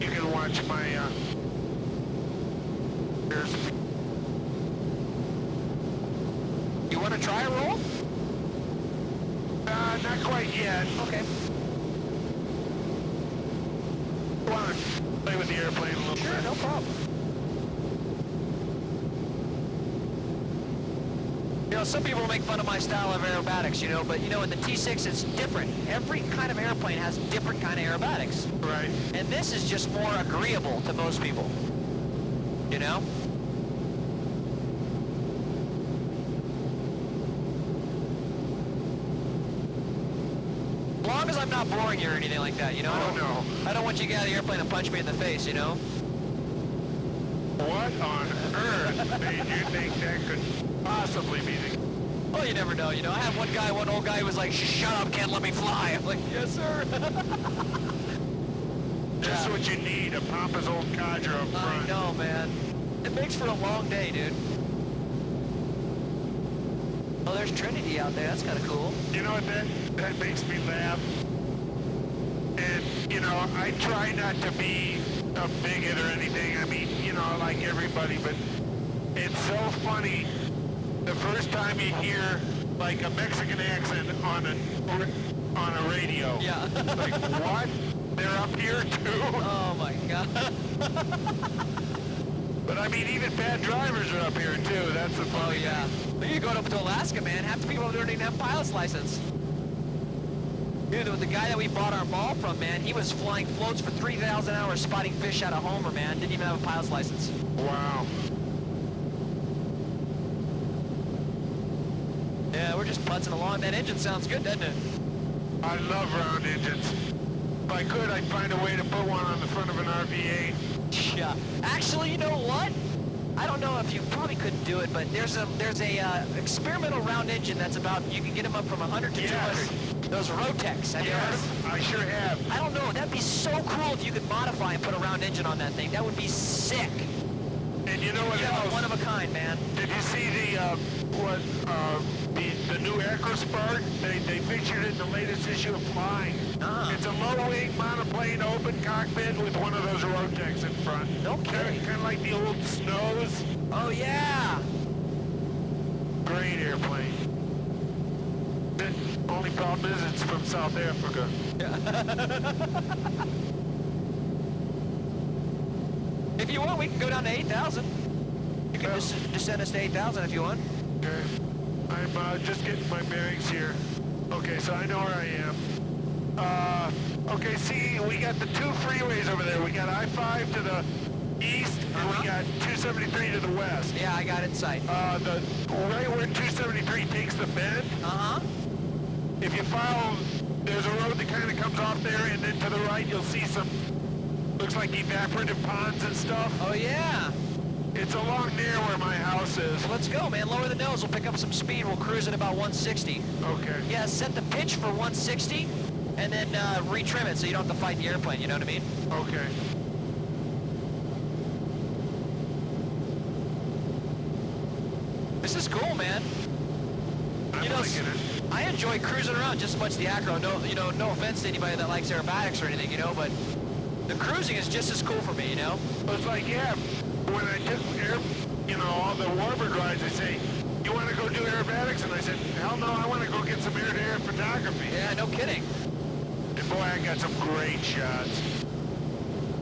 You can watch my, here's, You want to try a roll? not quite yet. Okay. I want to play with the airplane a little Sure, bit. no problem. You know, some people make fun of my style of aerobatics, you know, but you know, in the T6 it's different. Every kind of airplane has different kind of aerobatics. Right. And this is just more agreeable to most people. You know? As long as I'm not boring you or anything like that, you know? Oh, I don't want you to get out of the airplane and punch me in the face, you know? What on earth made you think that could possibly be the... Well, you never know, you know? I had one old guy who was like, shut up, can't let me fly. I'm like, yes, sir. Just Yeah. what you need, a pompous old codger up I front. know, man. It makes for a long day, dude. Oh, there's Trinity out there. That's kind of cool. You know what, that makes me laugh. And, you know, I try not to be a bigot or anything. I mean, you know, like everybody, but it's so funny the first time you hear, like, a Mexican accent on a radio. Yeah. Like, what? They're up here, too? Oh, my God. But, I mean, even bad drivers are up here, too. That's the Oh, funny yeah. But you're going up to Alaska, man. Half the people don't even have pilot's license. Dude, the guy that we bought our ball from, man, he was flying floats for 3,000 hours spotting fish out of Homer, man. Didn't even have a pilot's license. Wow. Yeah, we're just putzing along. That engine sounds good, doesn't it? I love round engines. If I could, I'd find a way to put one on the front of an RV-8. Yeah. Actually, you know what? I don't know if you probably couldn't do it, but there's a experimental round engine that's about, you can get them up from 100 to Yes. 200. Those Rotex. Have you heard of them? Yes, I sure have. I don't know. That'd be so cool if you could modify and put a round engine on that thing. That would be sick. And you know what Yeah, else? one of a kind, man. Did you see the new Acrospark? They featured it in the latest issue of Flying. Ah. It's a low-wing monoplane, open cockpit with one of those Rotex in front. No kidding. Kind of like the old Snows. Oh, yeah. Great airplane. The only problem is it's from South Africa. If you want, we can go down to 8,000. You can Yeah. just send us to 8,000 if you want. Okay. I'm just getting my bearings here. Okay, so I know where I am. Okay, see, we got the two freeways over there. We got I-5 to the east, and we got 273 to the west. Yeah, I got it in sight. The right where 273 takes the bend, Uh-huh. if you follow, there's a road that kind of comes off there, and then to the right you'll see some, looks like evaporative ponds and stuff. Oh, yeah. It's along near where my house is. Well, let's go, man. Lower the nose. We'll pick up some speed. We'll cruise at about 160. Okay. Yeah, set the pitch for 160, and then retrim it so you don't have to fight the airplane, you know what I mean? Okay. This is cool, man. I'm liking it. I enjoy cruising around just as much as the acro. No, no offense to anybody that likes aerobatics or anything, but the cruising is just as cool for me, Well, it's like, yeah, when I took all the Warbird rides, they say, you want to go do aerobatics? And I said, hell no, I want to go get some air-to-air photography. Yeah, no kidding. And boy, I got some great shots.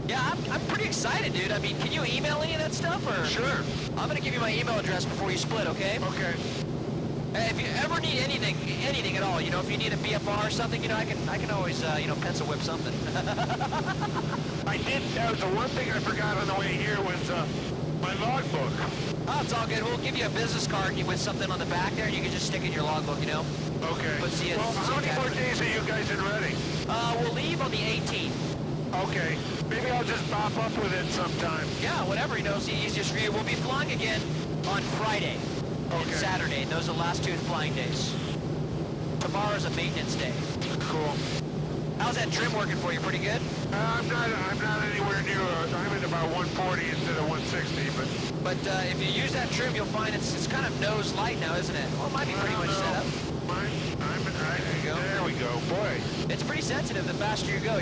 Yeah, I'm pretty excited, dude. I mean, can you email any of that stuff, or? Sure. I'm gonna give you my email address before you split, okay? Okay. Hey, if you ever need anything at all, if you need a BFR or something, I can always, pencil whip something. I did, that was the one thing I forgot on the way here was my logbook. Oh, it's all good. We'll give you a business card with something on the back there, and you can just stick it in your logbook, Okay. But see, well, how many more days are you guys in Reading? We'll leave on the 18th. Okay. Maybe I'll just pop up with it sometime. Yeah, whatever, it's the easiest for you. We'll be flying again on Friday and Saturday. And those are the last 2 flying days. Tomorrow's a maintenance day. Cool. How's that trim working for you? Pretty good? I'm not anywhere near, I'm at about 140 instead of 160, But if you use that trim, you'll find it's kind of nose light now, isn't it? Well, it might be pretty much set up. There we go. Boy. It's pretty sensitive the faster you go,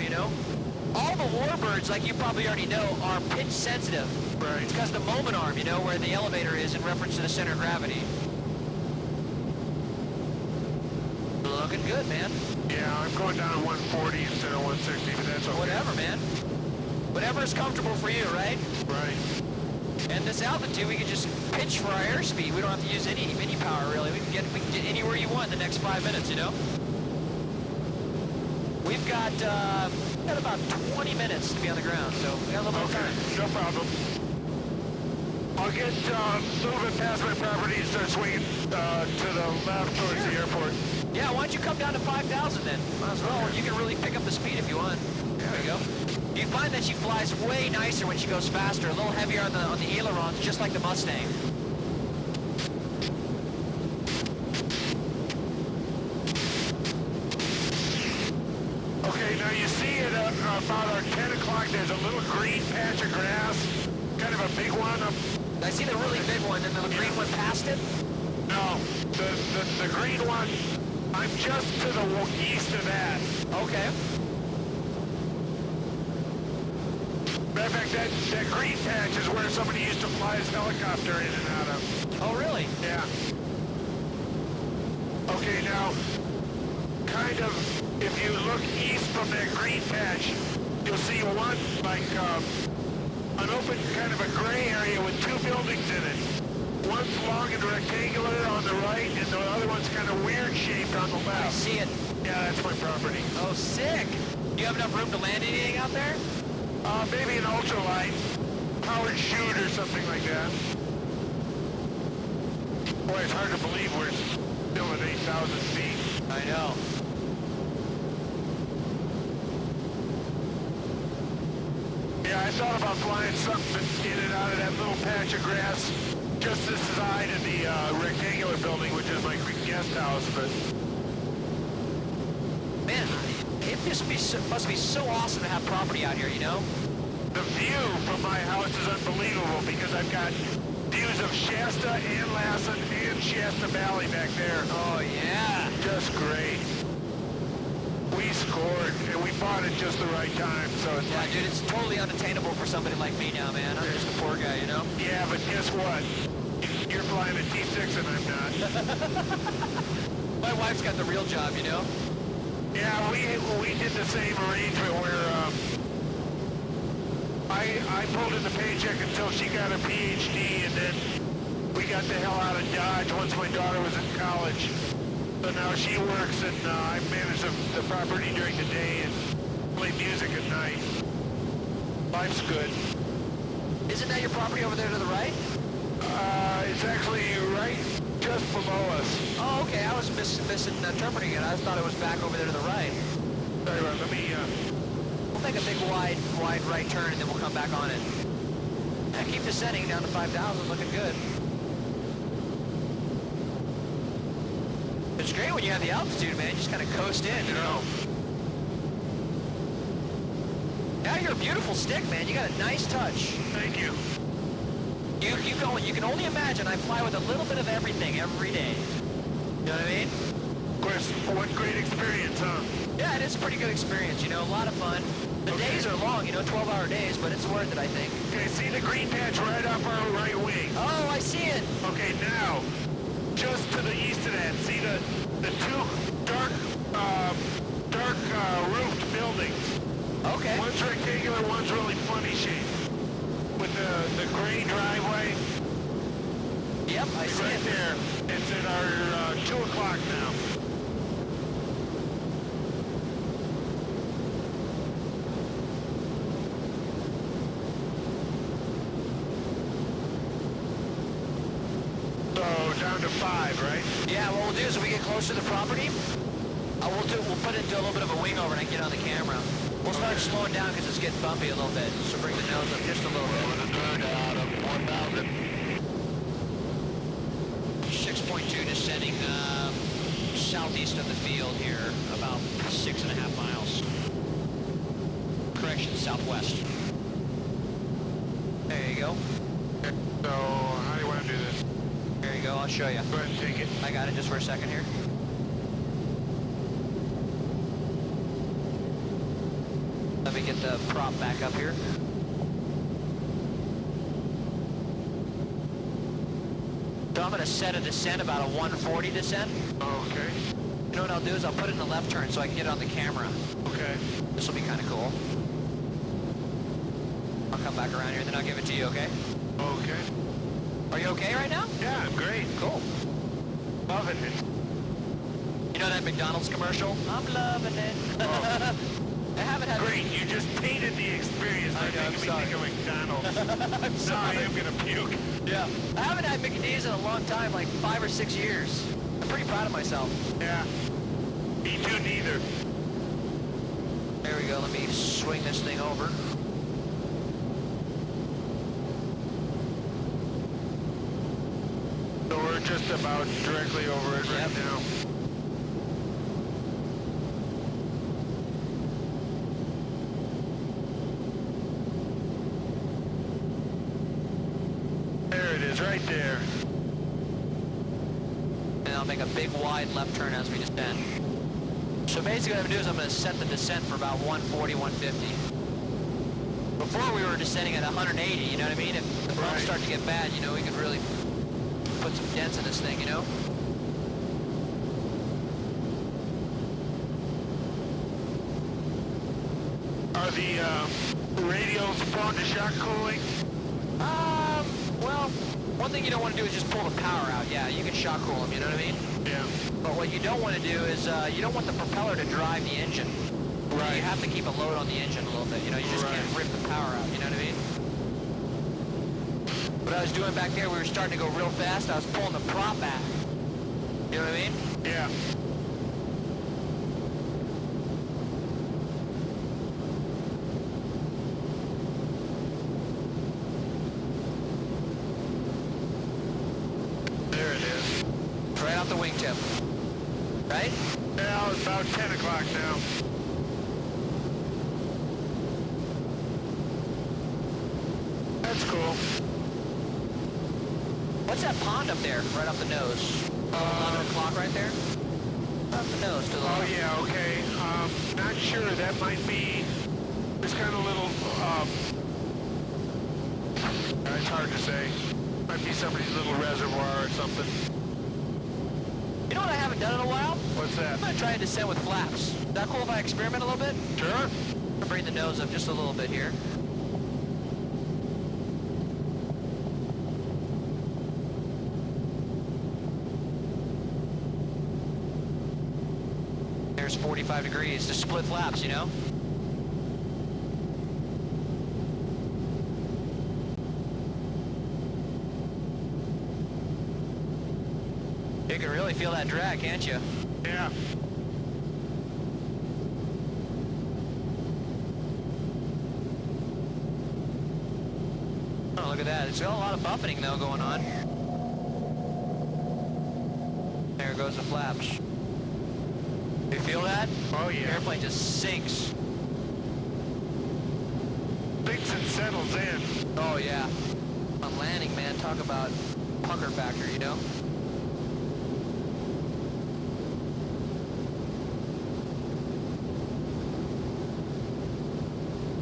All the Warbirds, like you probably already know, are pitch sensitive. Right. It's because the moment arm, where the elevator is in reference to the center of gravity. Looking good, man. Yeah, I'm going down to 140 instead of 160, but that's okay. Whatever, man. Whatever is comfortable for you, right? Right. And this altitude, we can just pitch for our airspeed. We don't have to use any power, really. We can get anywhere you want in the next 5 minutes, We've got about 20 minutes to be on the ground, so we got a little bit of time. No problem. I'll get a little bit past my property and start swinging to the left towards the airport. Yeah, why don't you come down to 5,000 then? Might as well. You can really pick up the speed if you want. There we go. You find that she flies way nicer when she goes faster, a little heavier on the ailerons, just like the Mustang. Okay, now you see at about our 10 o'clock, there's a little green patch of grass, kind of a big one. I see the really big one, and the green one past it? No, the green one, I'm just to the east of that. Okay. Matter of fact, that green patch is where somebody used to fly his helicopter in and out of. Oh, really? Yeah. Okay, now, kind of, if you look east from that green patch, you'll see one, like, an open kind of a gray area with 2 buildings in it. One's long and rectangular on the right, and the other one's kind of weird shaped on the left. I see it. Yeah, that's my property. Oh, sick. Do you have enough room to land anything out there? Maybe an ultralight, powered chute or something like that. Boy, it's hard to believe we're still at 8,000 feet. I know. Yeah, I thought about flying something in and out of that little patch of grass just this side of the rectangular building, which is my guest house, but... Man, it must be so awesome to have property out here, The view from my house is unbelievable because I've got views of Shasta and Lassen and Shasta Valley back there. Oh, yeah. Just great. We scored, and we bought it just the right time, so it's Yeah, like... dude, it's totally unattainable for somebody like me now, man. I'm just a poor guy, Yeah, but guess what? You're flying a T6 and I'm not. My wife's got the real job, Yeah, we did the same arrangement where I pulled in the paycheck until she got a PhD, and then we got the hell out of Dodge once my daughter was in college. So now she works, and I manage the property during the day and play music at night. Life's good. Isn't that your property over there to the right? It's actually right just below us. Oh, okay. I was misinterpreting it. I thought it was back over there to the right. Sorry, let me... We'll make a big wide right turn, and then we'll come back on it. Yeah, keep descending down to 5,000. Looking good. It's great when you have the altitude, man. You just kind of coast in, Yeah, you're a beautiful stick, man. You got a nice touch. Thank you. You keep going. You can only imagine I fly with a little bit of everything every day. You know what I mean? Of course, what great experience, huh? Yeah, it is a pretty good experience, you know, a lot of fun. The days are long, you know, 12-hour days, but it's worth it, I think. Okay, see the green patch right off our right wing? Oh, I see it. Okay, now, just to the east of that, see the two dark roofed buildings? Okay. One's rectangular, one's really funny shaped. With the gray driveway. Yep, I see Right it. there. It's at our 2 o'clock now. So down to 5, right? Yeah, what we'll do is when we get closer to the property, we'll put it into a little bit of a wing over and I can get on the camera. We'll start slowing down because it's getting bumpy a little bit, so bring the nose up just a little bit. 6.2 descending southeast of the field here, about 6.5 miles. Correction, southwest. There you go. So how do you want to do this? There you go, I'll show you. Go ahead and take it. I got it just for a second here. Let me get the prop back up here. So I'm going to set a descent about a 140 descent. Okay. You know what I'll do is I'll put it in the left turn so I can get it on the camera. Okay. This will be kind of cool. I'll come back around here, then I'll give it to you, okay? Okay. Are you okay right now? Yeah, I'm great. Cool. Loving it. You know that McDonald's commercial? I'm loving it. Oh. I haven't had... Great, you just painted the experience by I know, I'm making me sorry. think of McDonald's. I'm Now I sorry. am gonna puke. Yeah. I haven't had Mickey D's in a long time, like 5 or 6 years. I'm pretty proud of myself. Yeah. Me too, neither. There we go. Let me swing this thing over. So we're just about directly over it right now. There it is, right there. And I'll make a big wide left turn as we descend. So basically what I'm going to do is I'm going to set the descent for about 140, 150. Before we were descending at 180, you know what I mean? If the bumps Right. start to get bad, you know, we could really put some dents in this thing, you know? Are the radials prone to shock cooling? Well, one thing you don't want to do is just pull the power out. Yeah, you can shock cool them, you know what I mean? Yeah. But what you don't want to do is you don't want the propeller to drive the engine. Right. You have to keep a load on the engine a little bit. You know, you just Right. can't rip the power out. You know what I mean? What I was doing back there, we were starting to go real fast. I was pulling the prop back. You know what I mean? Yeah. There it is. Right off the wingtip. Right? Now it's about 10 o'clock now. That's cool. What's that pond up there, right off the nose? 11 o'clock right there? Off the nose to the Oh left. yeah, okay. Not sure. That might be this kind of little. It's hard to say. Might be somebody's little reservoir or something. You know what I haven't done in a while? What's that? I'm going to try and descend with flaps. Is that cool if I experiment a little bit? Sure. I'm going to bring the nose up just a little bit here. There's 45 degrees. Just split flaps, you know? You can really feel that drag, can't you? Yeah. Oh, look at that. It's got a lot of buffeting, though, going on. There goes the flaps. You feel that? Oh The yeah. airplane just sinks. Sinks and settles in. Oh, yeah. On landing, man, talk about pucker factor, you know?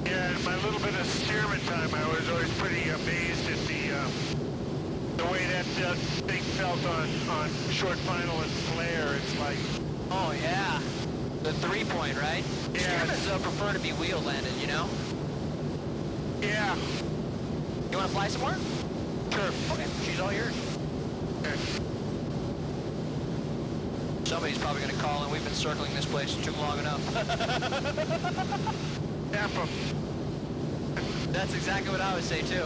Yeah, in my little bit of steerman time, I was always pretty amazed at the way that thing felt on short final and flare. It's like, Oh, yeah. The 3-point, right? Yeah. Steermans prefer to be wheel landed, you know? yeah. You want to fly some more? Sure. Okay, she's all yours. Okay. Somebody's probably going to call, and we've been circling this place too long enough. F 'em. That's exactly what I would say, too.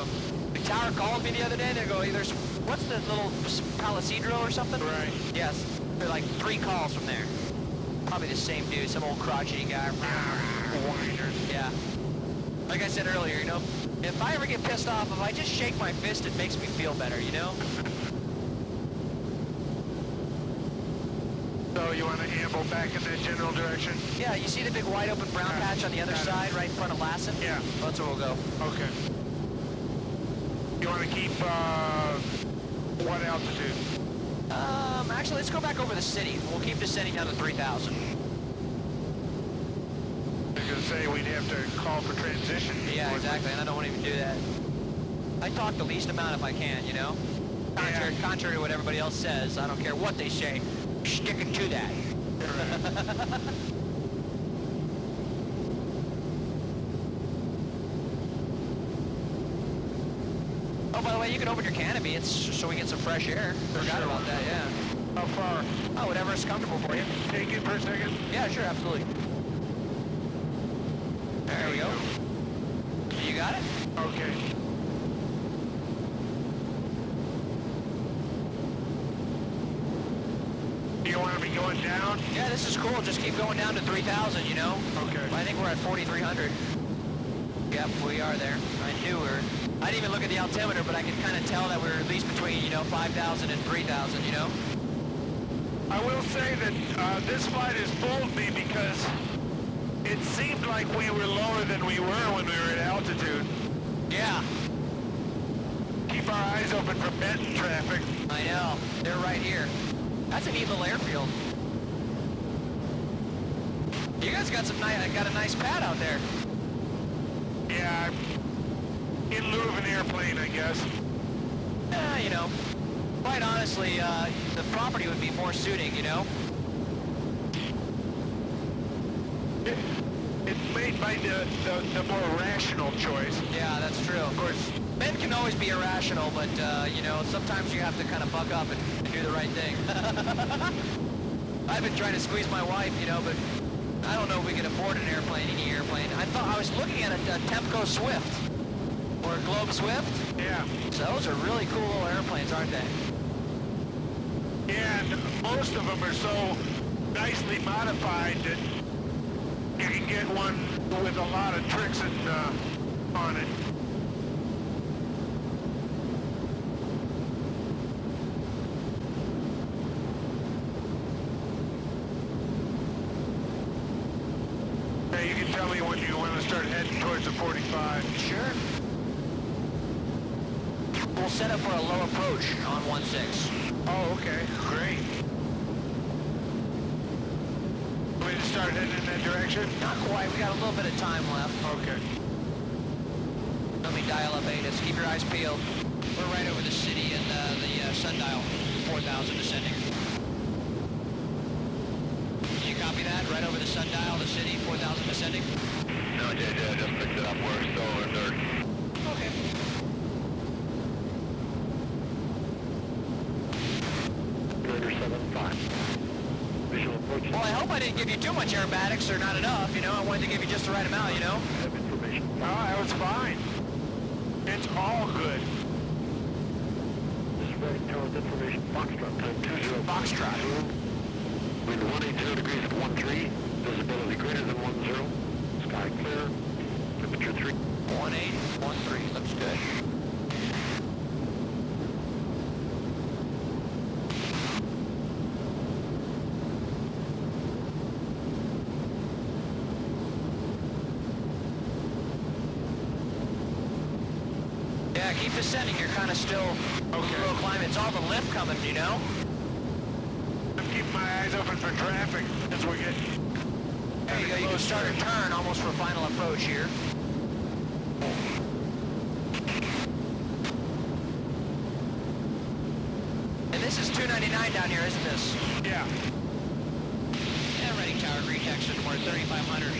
The tower called me the other day, they go, there's, what's the little Palisadro or something? Right. Yes. They're like 3 calls from there. Probably the same dude, some old crotchety guy. Whiners. Yeah. Like I said earlier, you know, if I ever get pissed off, if I just shake my fist, it makes me feel better, you know? So you want to amble back in that general direction? Yeah, you see the big wide open brown patch on the other Got it. side, right in front of Lassen? Yeah. That's where we'll go. Okay. You want to keep, what altitude? Actually, let's go back over the city. We'll keep descending down to 3,000. I was going to say we'd have to call for transition. Yeah, exactly, and I don't want to even do that. I talk the least amount if I can, you know? Contrary to what everybody else says, I don't care what they say. Sticking to that. Oh, by the way, you can open your canopy. It's so we get some fresh air. Forgot about that, yeah. How far? Oh, whatever is comfortable for you. Take it for a second. Yeah, sure, absolutely. There we go. You got it? Okay. Do you want to be going down? Yeah, this is cool. Just keep going down to 3,000, you know? Okay. I think we're at 4,300. Yep, we are there. I knew we were. I didn't even look at the altimeter, but I could kind of tell that we were at least between, you know, 5,000 and 3,000, you know? I will say that this flight has fooled me because it seemed like we were lower than we were when we were at altitude. Yeah, Keep our eyes open for Benton traffic. I know. They're right here. That's a neat little airfield. You guys got got a nice pad out there. Yeah, in lieu of an airplane, I guess. You know, quite honestly, the property would be more suiting, you know? It's made by the more rational choice. Yeah, that's true. Of course, Men can always be irrational, but, you know, sometimes you have to kind of buck up and do the right thing. I've been trying to squeeze my wife, you know, but I don't know if we can afford an airplane, any airplane. I was looking at a Temco Swift, or a Globe Swift. yeah. So those are really cool little airplanes, aren't they? Yeah, and most of them are so nicely modified that you can get one with a lot of tricks on it. Hey, you can tell me when you want to start heading towards the 45. Sure. We'll set up for a low approach on 16. Oh, okay, great. Want me to start heading in that direction? Not quite, we got a little bit of time left. Okay. Let me dial up ATIS, keep your eyes peeled. We're right over the city and the sundial, 4,000 descending. Can you copy that? Right over the sundial, the city, 4,000 descending? No, JJ, I just picked it up. We're still in third. Okay. Commander 75. Visual approach. Well, I hope I didn't give you too much aerobatics or not enough, you know? I wanted to give you just the right amount, you know? Have information. Oh, that was fine. It's all good. This is Reading Tower's information. Foxtrot time 20. Foxtrot. Wind 180 degrees at 13. Visibility greater than 10. Sky clear. Temperature 3. 1813, looks good. Yeah, keep descending. You're kind of still a little climbing. It's all the lift coming, you know? I'm keeping my eyes open for traffic as we get... There you go. You can start a turn almost for final approach here. And this is 299 down here, isn't this? Yeah. Yeah, Reading Tower, Green Texan. We're 3,500,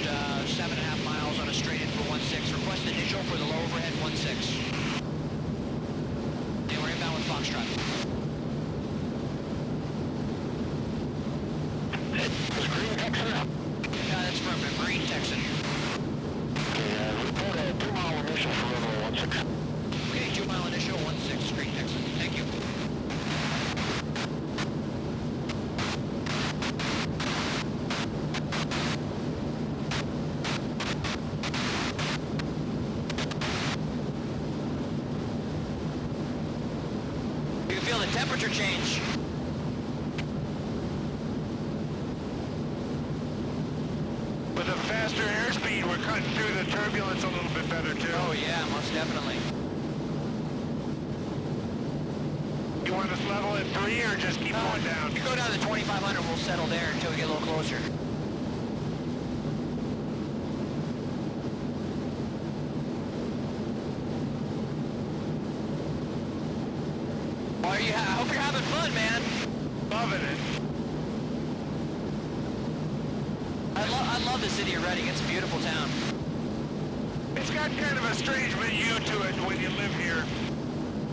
7.5 miles on a straight in for 16. Request initial for the low overhead 16. And we're inbound with Foxtrot. Is Green Texan up? That's from Green Texan. Report a 2-mile initial for runway 16. Okay, 2-mile initial, 16, Green Texan. Thank you. You can feel the temperature change. With a faster airspeed, we're cutting through the turbulence a little bit better, too. Oh yeah, most definitely. You want us level at 3 or just keep going down? You go down to 2,500, we'll settle there until we get a little closer. Well, I hope you're having fun, man. Loving it. I love the city of Reading. It's a beautiful town. It's got kind of a strange milieu to it when you live here.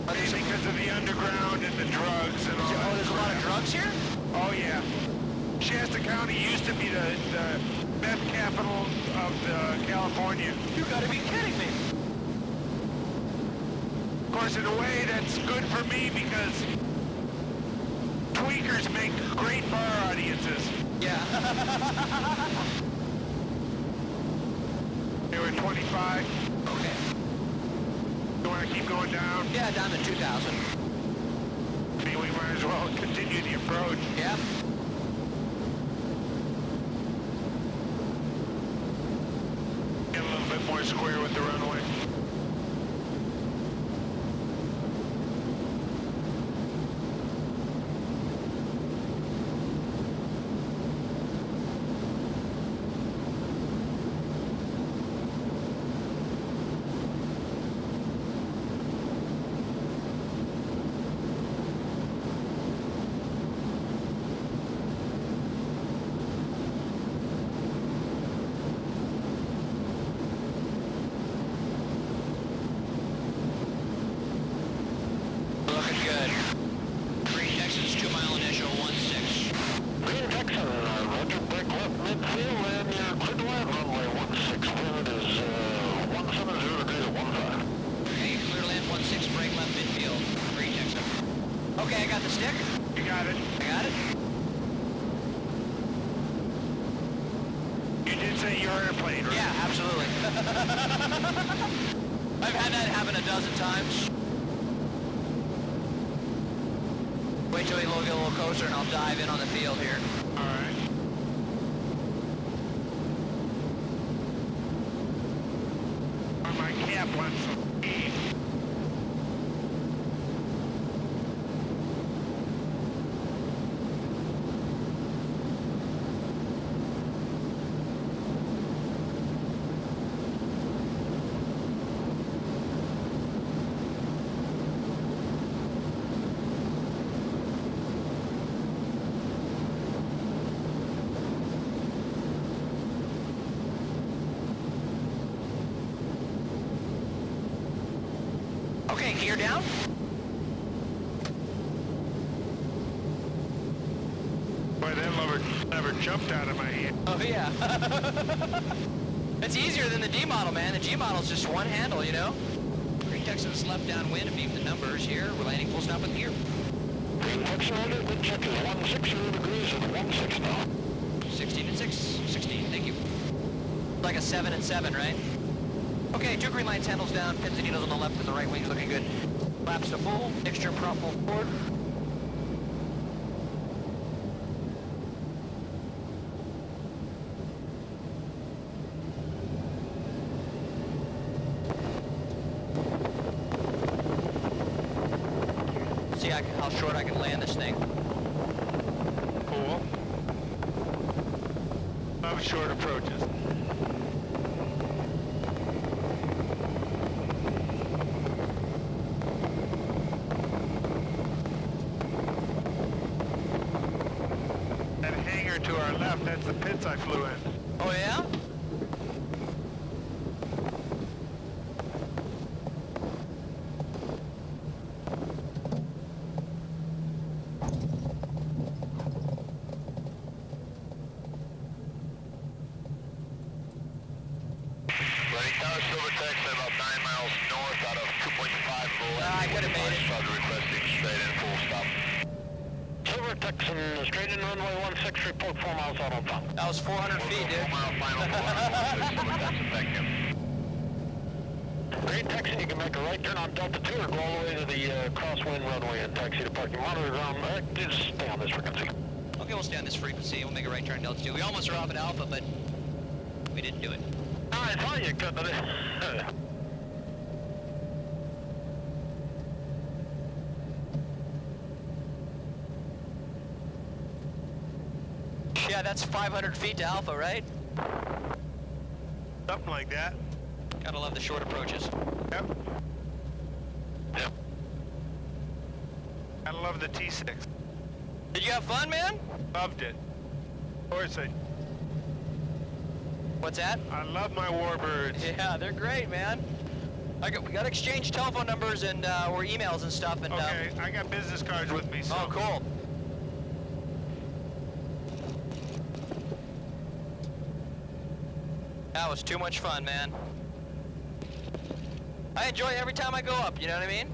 Maybe because of the underground and the drugs and all that. Oh, there's a lot of drugs here? Oh, yeah. Shasta County used to be the meth capital of California. You gotta be kidding me. Of course, in a way, that's good for me because tweakers make great bar audiences. Yeah. They were 25. Okay. You want to keep going down? Yeah, down to 2,000. I mean, we might as well continue the approach. Yeah. Get a little bit more square with the runway. Looking good. Green Texas, 2-mile initial, 16. Green Texan, roger, break left midfield, and you're clear to land runway 16. It is 170 degrees at 15. Okay, clear to land 16, break left midfield. Green Texan. Okay, I got the stick. You got it. I got it. You did say your airplane, right? Yeah, absolutely. I've had that happen a dozen times. Wait till we get a little closer and I'll dive in on the field here. All right. On my cap wants some speed. Okay, gear down. Boy, that lever never jumped out of my hand. Oh yeah. It's easier than the D model, man. The G model's just one handle, you know? Green Texas left downwind and beam the numbers here. We're landing full stop with gear. Green Texan, wind check is 160 degrees at 16 now. 16 and 6, 16, thank you. Like a 7 and 7, right? Okay, 2 green lights, handles down, pins and needles on the left and the right wings looking good. Flaps to full, mixture prop full forward. see how short I can land this thing. Cool. Love short approaches. That hangar to our left, that's the pits I flew in. Oh yeah? Ready, Tower Silver Tex at about 9 miles north out of 2.5 I could have made it. Requesting straight in, full stop. Silver Texan, straight in runway 16, report 4 miles out on top. That was 400 feet, dude. 4 mile final for runway 16, Silver Texan, thank you. Great Texan, you can make a right turn on Delta 2 or go all the way to the crosswind runway and taxi to parking. Monitor ground, just stay on this frequency. Okay, we'll stay on this frequency. We'll make a right turn Delta 2. We almost were off at Alpha, but we didn't do it. I thought you could, but Yeah, that's 500 feet to Alpha, right? Something like that. Gotta love the short approaches. Yep. Yep. Gotta love the T6. Did you have fun, man? Loved it. Of course What's that? I love my Warbirds. Yeah, they're great, man. We got to exchange telephone numbers and or emails and stuff. And Okay, I got business cards with me, so. oh, cool. That was too much fun, man. I enjoy it every time I go up, you know what I mean?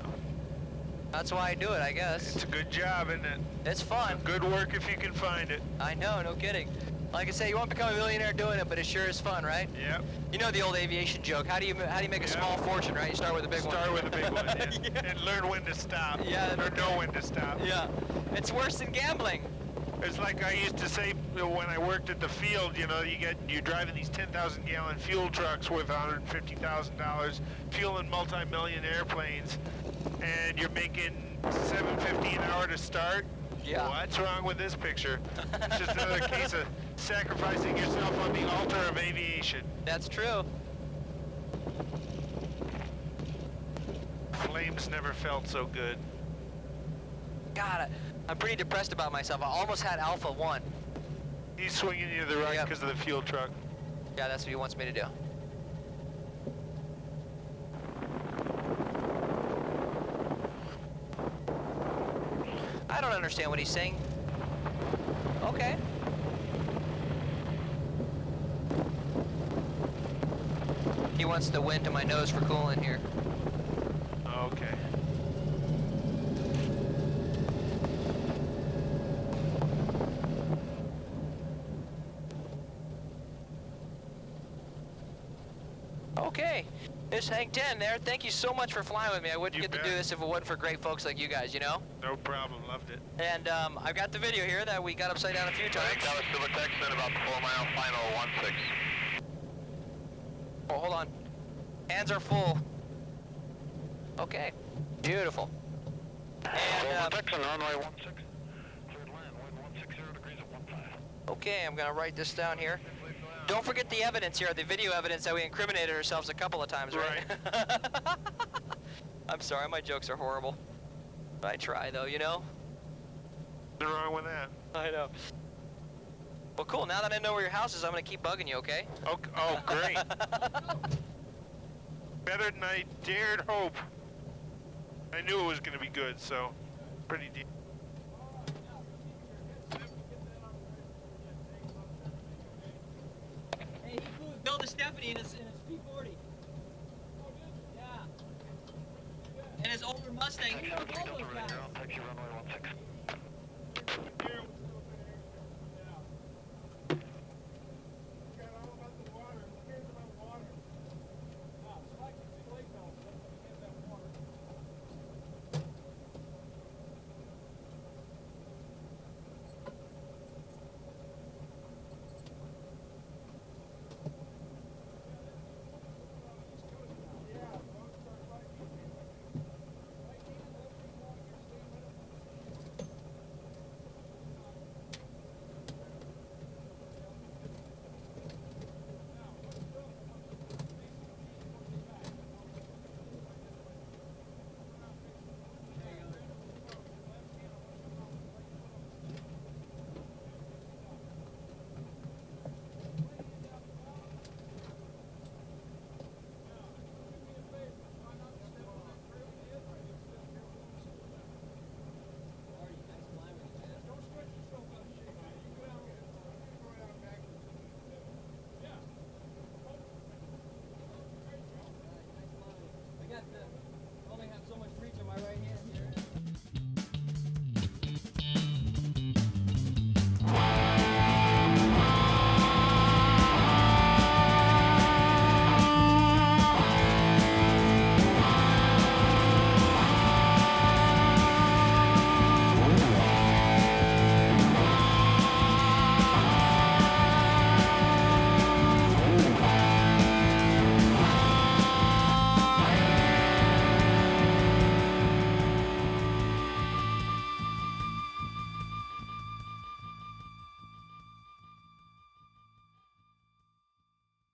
That's why I do it, I guess. It's a good job, isn't it? It's fun. Good work if you can find it. I know, no kidding. Like I say, you won't become a millionaire doing it, but it sure is fun, right? Yep. You know the old aviation joke. How do you make a small fortune, right? You start with a big one. Start with a big one, yeah. Yeah. And learn when to stop. Yeah. Or know when to stop. Yeah. It's worse than gambling. It's like I used to say when I worked at the field, you know, you're driving these 10,000 gallon fuel trucks worth $150,000, fueling multi-million airplanes, and you're making $7.50 an hour to start. Yeah. What's wrong with this picture? It's just another case of sacrificing yourself on the altar of aviation. That's true. Flames never felt so good. God, I'm pretty depressed about myself. I almost had Alpha 1. He's swinging you to the right Yep. because of the fuel truck. Yeah, that's what he wants me to do. I don't understand what he's saying. Okay. He wants the wind to my nose for cooling here. Okay. Okay. This Hank 10 there. Thank you so much for flying with me. I wouldn't You get bet. to do this if it wasn't for great folks like you guys, you know? No problem. Loved it. And I've got the video here that we got upside down a few times. Tower Silver Texan, about 4 mile final 16. Oh, hold on. Hands are full. Okay. Beautiful. And, Texan, runway 16. Third land, wind 160 degrees at 15. okay, I'm gonna write this down here. Don't forget the evidence here, the video evidence that we incriminated ourselves a couple of times, right? I'm sorry, my jokes are horrible. I try though, you know? Nothing wrong with that. I know. Well, cool. Now that I know where your house is, I'm gonna keep bugging you, okay? Oh, great. Better than I dared hope. I knew it was going to be good, so pretty deep. Hey, he flew Bill to Stephanie in his P40. Yeah. And his older Mustang. Taxi runway 16.